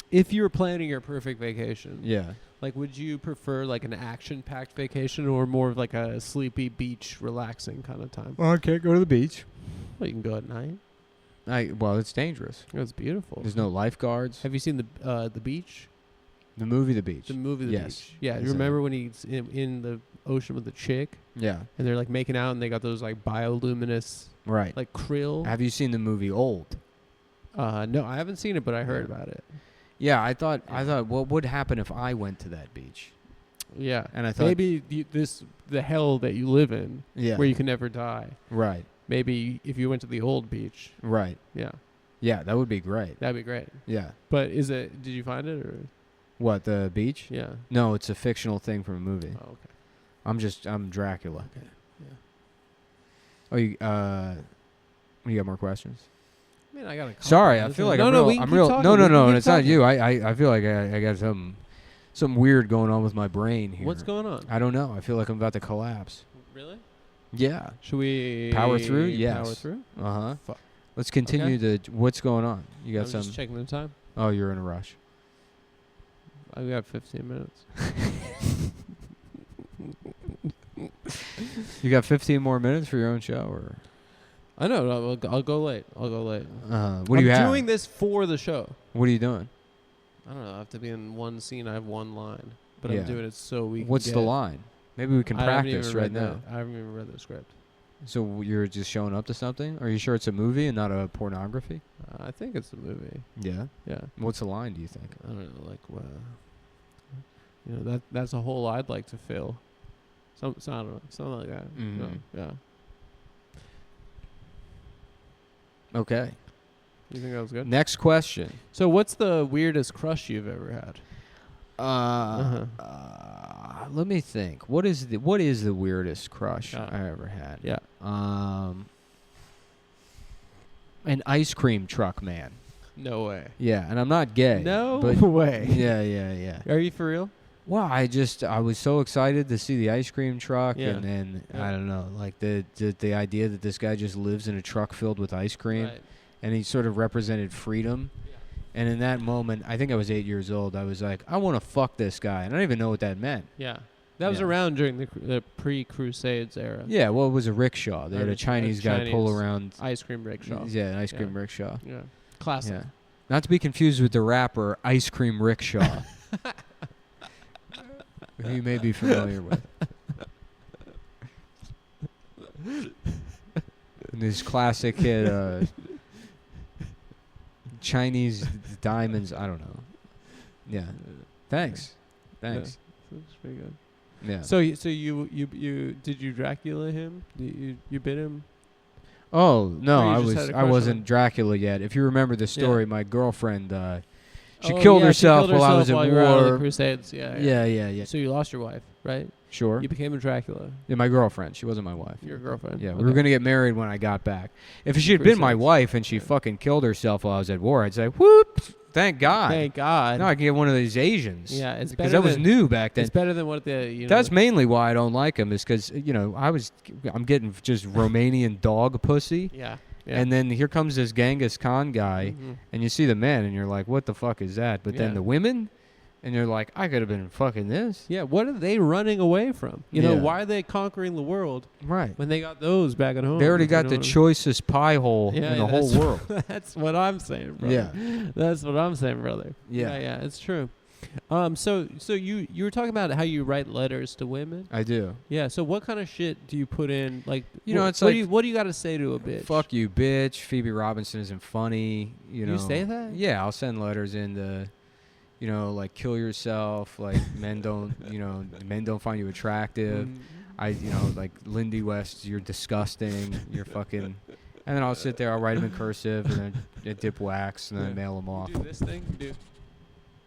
if you were planning your perfect vacation, Yeah. like, would you prefer like an action-packed vacation or more of like a sleepy beach, relaxing kind of time? Well, I can't go to the beach. Well, you can go at night. Well, it's dangerous. It's beautiful. There's no lifeguards. Have you seen the beach? The movie The Beach. The movie The Yes. Beach. Yeah. Yes, You I remember when he's in the ocean with the chick? Yeah. And they're like making out, and they got those like bioluminescent Right. like krill. Have you seen the movie Old? No, I haven't seen it, but I heard about it. Yeah, I thought what would happen if I went to that beach? Yeah. And I thought maybe the hell that you live in, Yeah. where you can never die. Right. Maybe if you went to the old beach. Right. Yeah. Yeah, that would be great. That'd be great. Yeah. But did you find it or? What, the beach? Yeah. No, it's a fictional thing from a movie. Oh, okay. I'm Dracula. Okay. Yeah. Oh, you got more questions? I mean, I got a. Sorry, I feel like I'm real. No, and it's not you. I feel like I got something weird going on with my brain here. What's going on? I don't know. I feel like I'm about to collapse. Really? Yeah. Should we Power through? Yes. Power through? Uh-huh. Fuck. Let's continue what's going on? You got I'm some just checking the time. Oh, you're in a rush. I've got 15 minutes. You got 15 more minutes for your own show, or? I know. I'll go late. What do you have? I'm doing this for the show. What are you doing? I don't know. I have to be in one scene. I have one line, but Yeah. I'm doing it so we. What's can the get line? Maybe we can I haven't practice even right read now. I haven't even read the script. So you're just showing up to something? Are you sure it's a movie and not a pornography? I think it's a movie. Yeah. Yeah. What's the line, do you think? I don't know. Like, that's a hole I'd like to fill. I don't know. Something like that. Mhm. No, yeah. Okay. You think that was good? Next question. So, what's the weirdest crush you've ever had? Let me think. What is the weirdest crush Yeah. I ever had? Yeah. An ice cream truck man. No way. Yeah, and I'm not gay. No but way. Yeah. Are you for real? Well, I was so excited to see the ice cream truck, Yeah. and then Yeah. I don't know, like the idea that this guy just lives in a truck filled with ice cream, Right. and he sort of represented freedom. And in that moment, I think I was 8 years old. I was like, I want to fuck this guy, and I don't even know what that meant. Yeah. That was Yeah. around during the pre-Crusades era. Yeah, well, it was a rickshaw. They Or had a a Chinese guy pull Chinese around. ice cream rickshaw. Yeah, an ice cream rickshaw. Yeah, classic. Yeah. Not to be confused with the rapper Ice Cream Rickshaw, who you may be familiar with. And his classic hit, Chinese Diamonds. I don't know. Yeah. Thanks. Thanks. That's pretty good. Yeah. So you did you Dracula him? You bit him? Oh no, Or you just had a I crush wasn't on- Dracula yet. If you remember the story, Yeah. my girlfriend, she Oh, killed yeah, herself she killed while I was herself at while you were out of the war. Crusades. Yeah. Yeah. So you lost your wife, right? Sure. You became a Dracula. Yeah, my girlfriend. She wasn't my wife. Your girlfriend. Yeah, we Okay. were gonna get married when I got back. If she had been my Crusades. wife and she fucking killed herself while I was at war, I'd say, "Whoop! Thank God." Thank God. Now I can get one of these Asians. Yeah, it's because better that was than- new back then. It's better than what the That's mainly why I don't like him. Is because I'm getting just Romanian dog pussy. Yeah. And then here comes this Genghis Khan guy, Mhm. and you see the men, and you're like, "What the fuck is that?" But then Yeah. the women, and you're like, "I could have been fucking this." Yeah, what are they running away from? You know, Yeah. why are they conquering the world? Right. When they got those back at home. They already you got know the what I mean? choicest pie hole Yeah, in the whole that's- world. That's what I'm saying, brother. Yeah. That's what I'm saying, brother. Yeah. Yeah, it's true. So you were talking about how you write letters to women? I do. Yeah, so what kind of shit do you put in? Like, You know, what, it's what like- do you, what do you got to say to a bitch? Fuck you, bitch. Phoebe Robinson isn't funny. You know. You say that? Yeah, I'll send letters into, like kill yourself. Like men don't find you attractive. Like Lindy West, you're disgusting. You're fucking. And then I'll sit there. I'll write them in cursive and then I dip wax and then I mail them off. You do this thing? You do.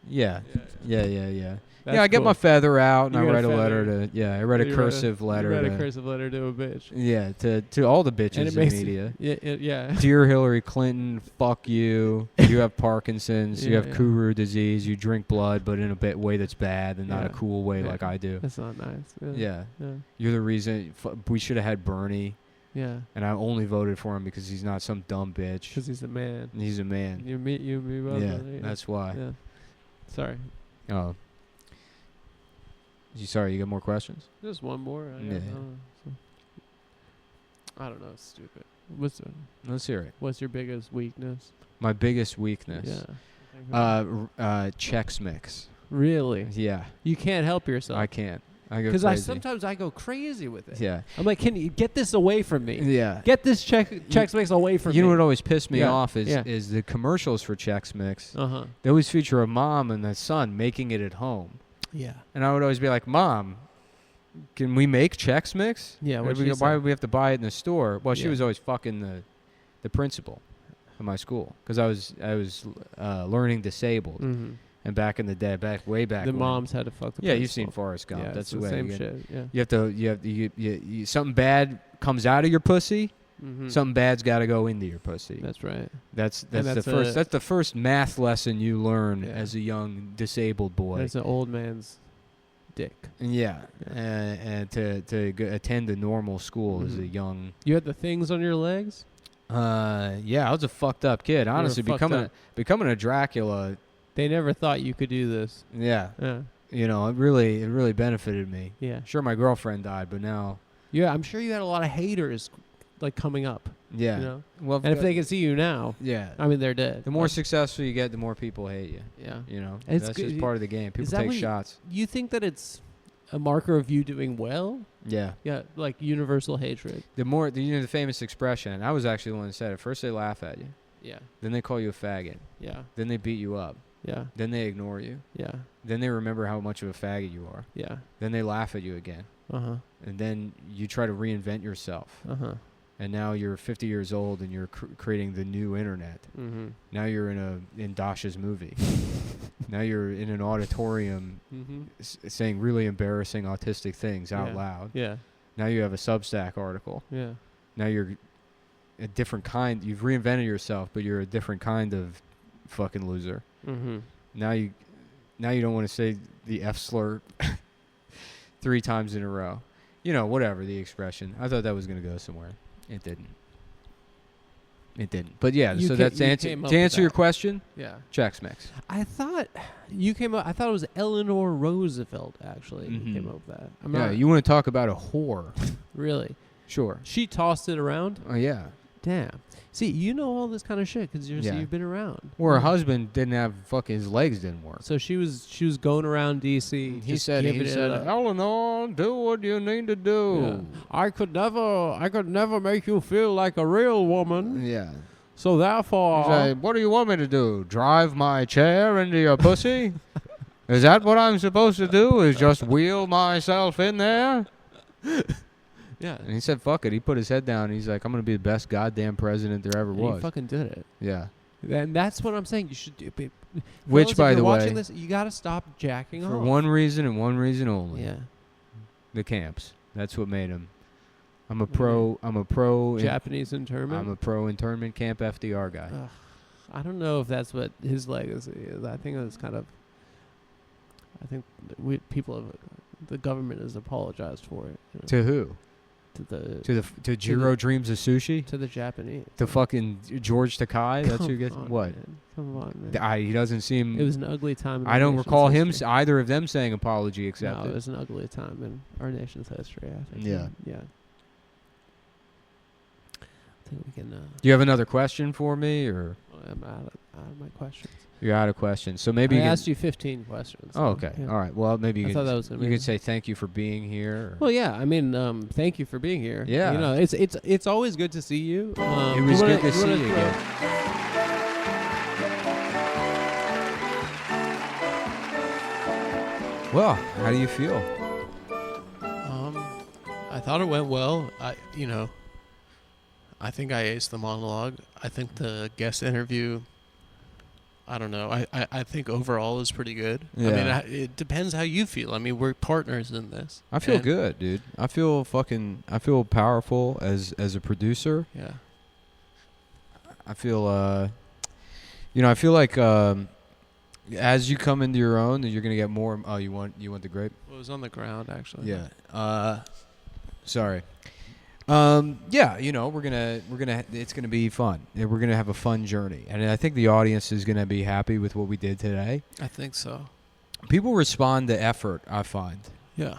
Yeah. That's Yeah, I get cool. my feather out and You I got a write a letter feather. to. Yeah, I write a You cursive letter. You write to, a cursive letter to a bitch. Yeah, to all the And bitches it in makes media. Yeah. Dear Hillary Clinton, fuck you. You have Parkinson's. You Yeah, have yeah. Kuru disease. You drink blood, but in a way that's bad and not Yeah. a cool way Yeah. like I do. That's not nice. Yeah. Yeah. You're the reason. We should have had Bernie. Yeah. And I only voted for him because he's not some dumb bitch. Because he's a man. He's a man. You me both. Yeah, brother, that's why. Yeah. Sorry. Oh. Sorry, you got more questions? Just one more. Yeah. I don't know. It's stupid. Let's hear it. What's your biggest weakness? My biggest weakness. Yeah. Chex Mix. Really? Yeah. You can't help yourself. I can't. I go Because crazy. sometimes I go crazy with it. Yeah. I'm like, can you get this away from me? Yeah. Get this Chex Mix away from me. You know what always pissed me Yeah, off yeah. is the commercials for Chex Mix. Uh-huh. They always feature a mom and a son making it at home. Yeah. And I would always be like, "Mom, can we make Chex Mix?" Yeah, what'd Why she say? would we have to buy it in the store? Well, she Yeah. was always fucking the principal of my school because I was learning disabled. Mhm. And back in the day, way back The when- moms had to fuck the Yeah, you've principal. seen Forrest Gump. Yeah, That's it's the way. same you shit. Yeah. You have to something bad comes out of your pussy. Mhm. Something bad's got to go into your pussy. That's right. That's And the that's first. a- That's the first math lesson you learn Yeah. as a young disabled boy. That's an old man's dick. Yeah, and to attend a normal school as a Mhm. young. You had the things on your legs? Yeah, I was a fucked up kid. were Honestly, fucked becoming up. becoming a Dracula. They never thought you could do this. Yeah, Yeah. it really benefited me. Yeah. Sure, my girlfriend died, but now. Yeah, I'm sure you had a lot of haters like coming up. Yeah. You know? Well, And if they can see you now, yeah, I mean, they're dead. the more But- successful you get, the more people hate you. Yeah. That's good- just part of the game. People Is that take what shots. You think that it's a marker of you doing well? Yeah. Yeah, like universal hatred. The famous expression. I was actually the one that said it. First they laugh at you, Yeah. then they call you a faggot, Yeah. then they beat you up, Yeah. then they ignore you, Yeah. then they remember how much of a faggot you are, Yeah. then they laugh at you again, Uh-huh. and then you try to reinvent yourself. Uh-huh. And now you're 50 years old and you're creating the new internet. Mm-hmm. Now you're in Dasha's movie. Now you're in an auditorium Mm-hmm. saying really embarrassing autistic things out Yeah. loud. Yeah. Now you have a Substack article. Yeah. Now you're a different kind. You've reinvented yourself, but you're a different kind of fucking loser. Mm-hmm. Now you don't want to say the F slur 3 times in a row. Whatever the expression. I thought that was going to go somewhere. It didn't. It didn't. But yeah, You so ca- that's you answer. came up To with answer your that. question, Yeah. Chex Mix. I thought it was Eleanor Roosevelt, actually, who came up with that. Yeah, you want to talk about a whore. Really? Sure. She tossed it around? Oh, yeah. Damn. See, you know all this kind of shit because Yeah. you've been around. Or her husband didn't have his legs didn't work. So she was going around D.C. He just said, giving it up. Eleanor, do what you need to do. Yeah. I could never make you feel like a real woman. Yeah. So therefore, He's like, what do you want me to do? Drive my chair into your pussy? Is that what I'm supposed to do? Is just wheel myself in there? yeah, And he said, fuck it. He put his head down. He's like, I'm going to be the best goddamn president there ever and was. he fucking did it. Yeah. And that's what I'm saying. You should do. Which, Fellas, by if the you're way, watching this, you gotta stop jacking for off. one reason and one reason only. Yeah. The camps. That's what made him. I'm a pro. Japanese internment. I'm a pro internment camp FDR guy. Ugh, I don't know if that's what his legacy is. I think it's kind of. I think the government has apologized for it. You know, To who? to Jiro Dreams of Sushi? to the Japanese. To fucking George Takai? That's who gets Come on, what? man. Come on, man. He doesn't seem. It was an ugly time. In I our don't nation's recall history. either of them saying apology No, accepted. it was an ugly time in our nation's history. I think. Yeah. Yeah. I think we can. Do you have another question for me, or I'm out of my questions. you're out of questions? So maybe I you can- asked you 15 questions. Oh, so, okay. yeah. All right. Well, maybe you I could, thought that was gonna you be- could say thank you for being here. Or Well, yeah. I mean, thank you for being here. Yeah. You know, it's always good to see you. it was good to see you again. Well, how do you feel? I thought it went well. I think I aced the monologue. I think the guest interview. I don't know. I think overall is pretty good. Yeah. I mean, it depends how you feel. I mean, we're partners in this. I feel And- good, dude. I feel powerful as a producer. Yeah. I feel I feel like as you come into your own, you're gonna get more. Oh, you want the grape? It was on the ground actually. Yeah. Sorry. Yeah, we're gonna it's gonna be fun. We're gonna have a fun journey, and I think the audience is gonna be happy with what we did today. I think so. People respond to effort, I find. Yeah.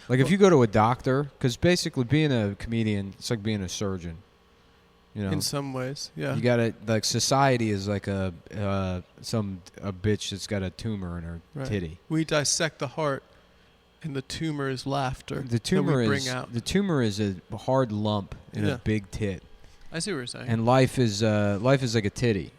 Like if you go to a doctor, because basically being a comedian, it's like being a surgeon. In some ways, yeah. You gotta like society is like a bitch that's got a tumor in her titty. We dissect the heart, and the tumor is laughter. The tumor that we is bring out. the tumor is a hard lump in a big tit. I see what you're saying. And life is like a titty,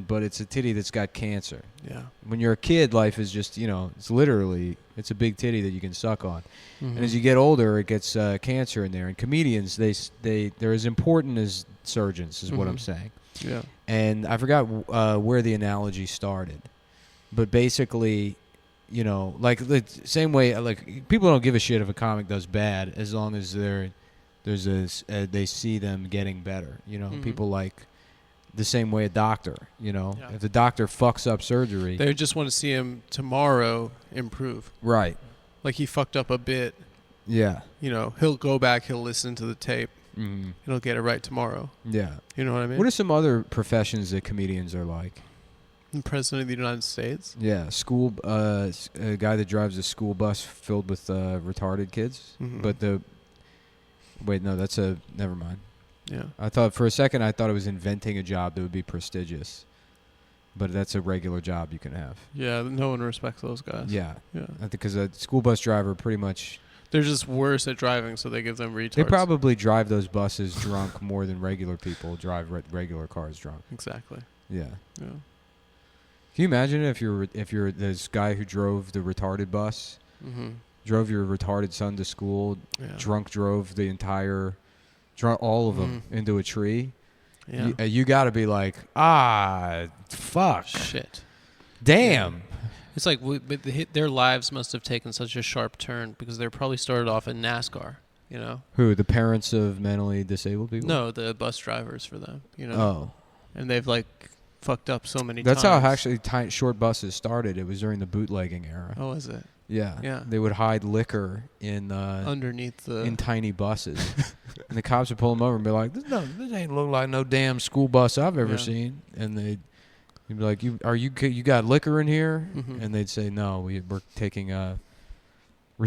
but it's a titty that's got cancer. Yeah. When you're a kid, life is just it's a big titty that you can suck on. Mhm. And as you get older, it gets cancer in there. And comedians, they're as important as surgeons, is what I'm saying. Yeah. And I forgot where the analogy started, but basically, like the same way, like people don't give a shit if a comic does bad as long as they see them getting better. People like the same way a doctor. If the doctor fucks up surgery, They just want to see him tomorrow improve. right? Like he fucked up a bit. Yeah. He'll go back. He'll listen to the tape. Mm-hmm. He'll get it right tomorrow. Yeah. You know what I mean? What are some other professions that comedians are like? The President of the United States. Yeah, a guy that drives a school bus filled with retarded kids. Mhm. But never mind. Yeah. I thought for a second it was inventing a job that would be prestigious, but that's a regular job you can have. Yeah. No one respects those guys. Yeah, Yeah. I think because a school bus driver pretty much They're just worse at driving, so they give them retards. they probably drive those buses drunk more than regular people drive regular cars drunk. Exactly. Yeah. Yeah. Can you imagine if you're this guy who drove the retarded bus, Mm-hmm. drove your retarded son to school, Yeah. drunk drove all of them into a tree? Yeah. You got to be like, fuck, Shit. damn. It's like their lives must have taken such a sharp turn because they probably started off in NASCAR. Who, the parents of mentally disabled people? No, the bus drivers for them. Oh. And they've fucked up so many That's times. how actually short buses started. It was during the bootlegging era. Oh, is it? Yeah. Yeah. They would hide liquor in Underneath the in tiny buses. And the cops would pull them over and be like, this ain't look like no damn school bus I've ever seen. And you'd be like, you got liquor in here? Mhm. And they'd say, no, we're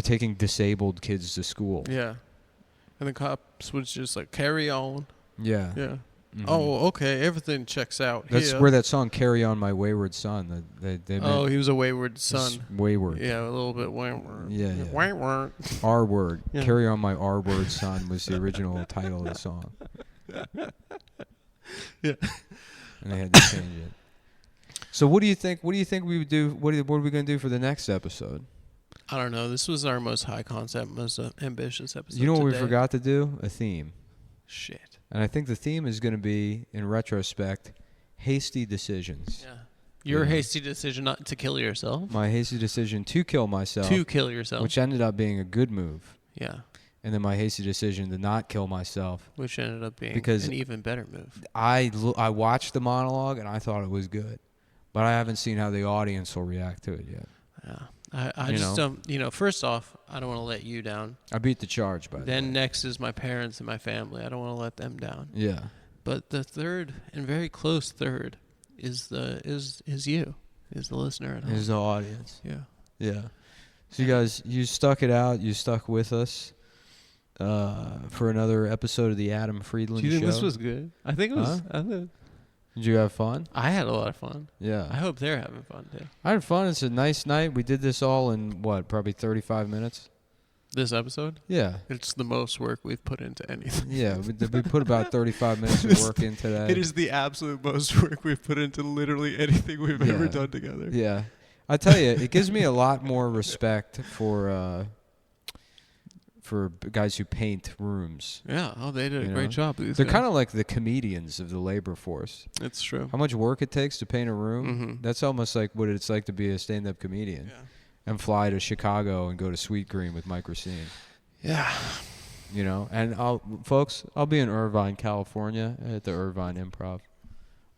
taking disabled kids to school. Yeah. And the cops would just like carry on. Yeah. Yeah. Mhm. Oh, okay. Everything checks out. That's here. where that song "Carry On My Wayward Son." They Oh, he was a wayward son. Wayward. Yeah, a little bit wayward. Yeah. Wayward. R word. Yeah. "Carry On My R Word Son" was the original title of the song. Yeah. And they had to change it. So what do you think? What do you think we would do? What are we going to do for the next episode? I don't know. This was our most high concept, most ambitious episode. You know what we today. forgot to do? A theme. Shit. And I think the theme is going to be, in retrospect, hasty decisions. Yeah. Your hasty decision not to kill yourself. My hasty decision to kill myself. To kill yourself. Which ended up being a good move. Yeah. And then my hasty decision to not kill myself. Which ended up being because an even better move. I watched the monologue and I thought it was good. But I haven't seen how the audience will react to it yet. Yeah. I just don't, first off, I don't want to let you down. I beat the charge, by the way. Then next is my parents and my family. I don't want to let them down. Yeah. But the third and very close third is you, is the listener at home. Is the audience. Yeah. Yeah. So you guys, you stuck it out. You stuck with us for another episode of the Adam Friedland Show. Do you think this was good? I think it was. Huh? Did you have fun? I had a lot of fun. Yeah. I hope they're having fun too. I had fun. It's a nice night. We did this all in, probably 35 minutes? This episode? Yeah. It's the most work we've put into anything. Yeah, we put about 35 minutes of work in today. It is the absolute most work we've put into literally anything we've ever done together. Yeah. I tell you, it gives me a lot more respect for guys who paint rooms. Yeah. Oh, they did a great job. They're kind of like the comedians of the labor force. It's true. How much work it takes to paint a room? Mm-hmm. That's almost like what it's like to be a stand-up comedian. Yeah. And fly to Chicago and go to Sweet Green with Mike Racine. Yeah. And I'll be in Irvine, California at the Irvine Improv.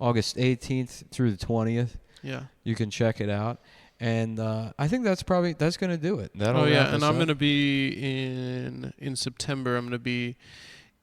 August 18th through the 20th. Yeah. You can check it out. And I think that's going to do it. Oh, yeah. And I'm going to be in September. I'm going to be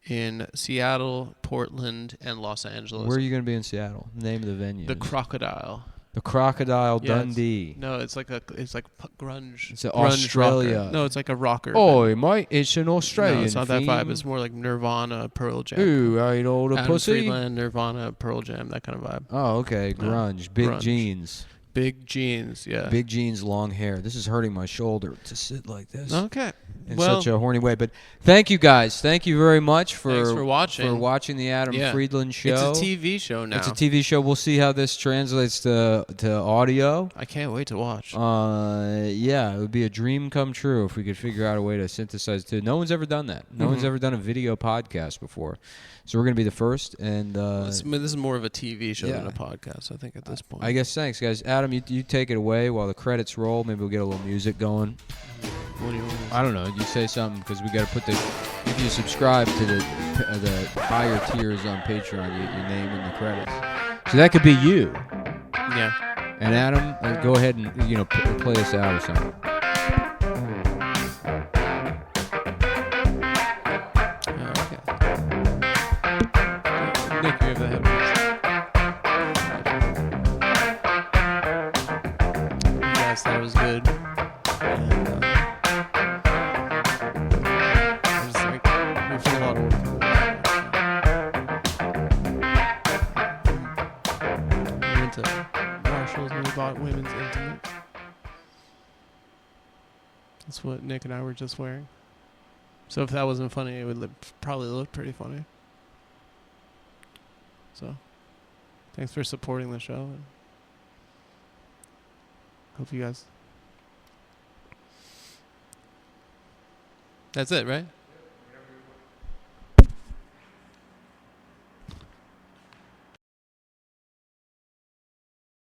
in Seattle, Portland, and Los Angeles. Where are you going to be in Seattle? Name of the venue. The Crocodile. The Crocodile Dundee. It's like grunge. It's grunge Australia. Rocker. No, it's like a rocker. Oh, mate, it's an Australian. No, it's not that theme. vibe. It's more like Nirvana, Pearl Jam. Ooh, ain't all the Adam pussy. Friedland, Nirvana, Pearl Jam, that kind of vibe. Oh, okay. Grunge. Big grunge. jeans. Big jeans, yeah. Big jeans, long hair. This is hurting my shoulder to sit like this. Okay. In such a horny way. But thank you guys. Thank you very much for watching. For watching the Adam Friedland Show. It's a TV show now. It's a TV show. We'll see how this translates to audio. I can't wait to watch. Yeah, it would be a dream come true if we could figure out a way to synthesize it. No one's ever done that. No one's ever done a video podcast before. So we're going to be the first. And this is more of a TV show than a podcast, I think, at this point. I guess thanks, guys. Adam, you take it away while the credits roll. Maybe we'll get a little music going. What do you want? I don't know. You say something because we got to put if you subscribe to the higher tiers on Patreon, you get your name in the credits. So that could be you. Yeah. And Adam, go ahead and play us out or something. Nick, you have the headphones. Yes, that was good. And, I just like, we've done a lot of work on this. We went to Marshall's and we bought women's intimates. That's what Nick and I were just wearing. So if that wasn't funny, it would probably look pretty funny. So, thanks for supporting the show. And hope you guys. That's it, right?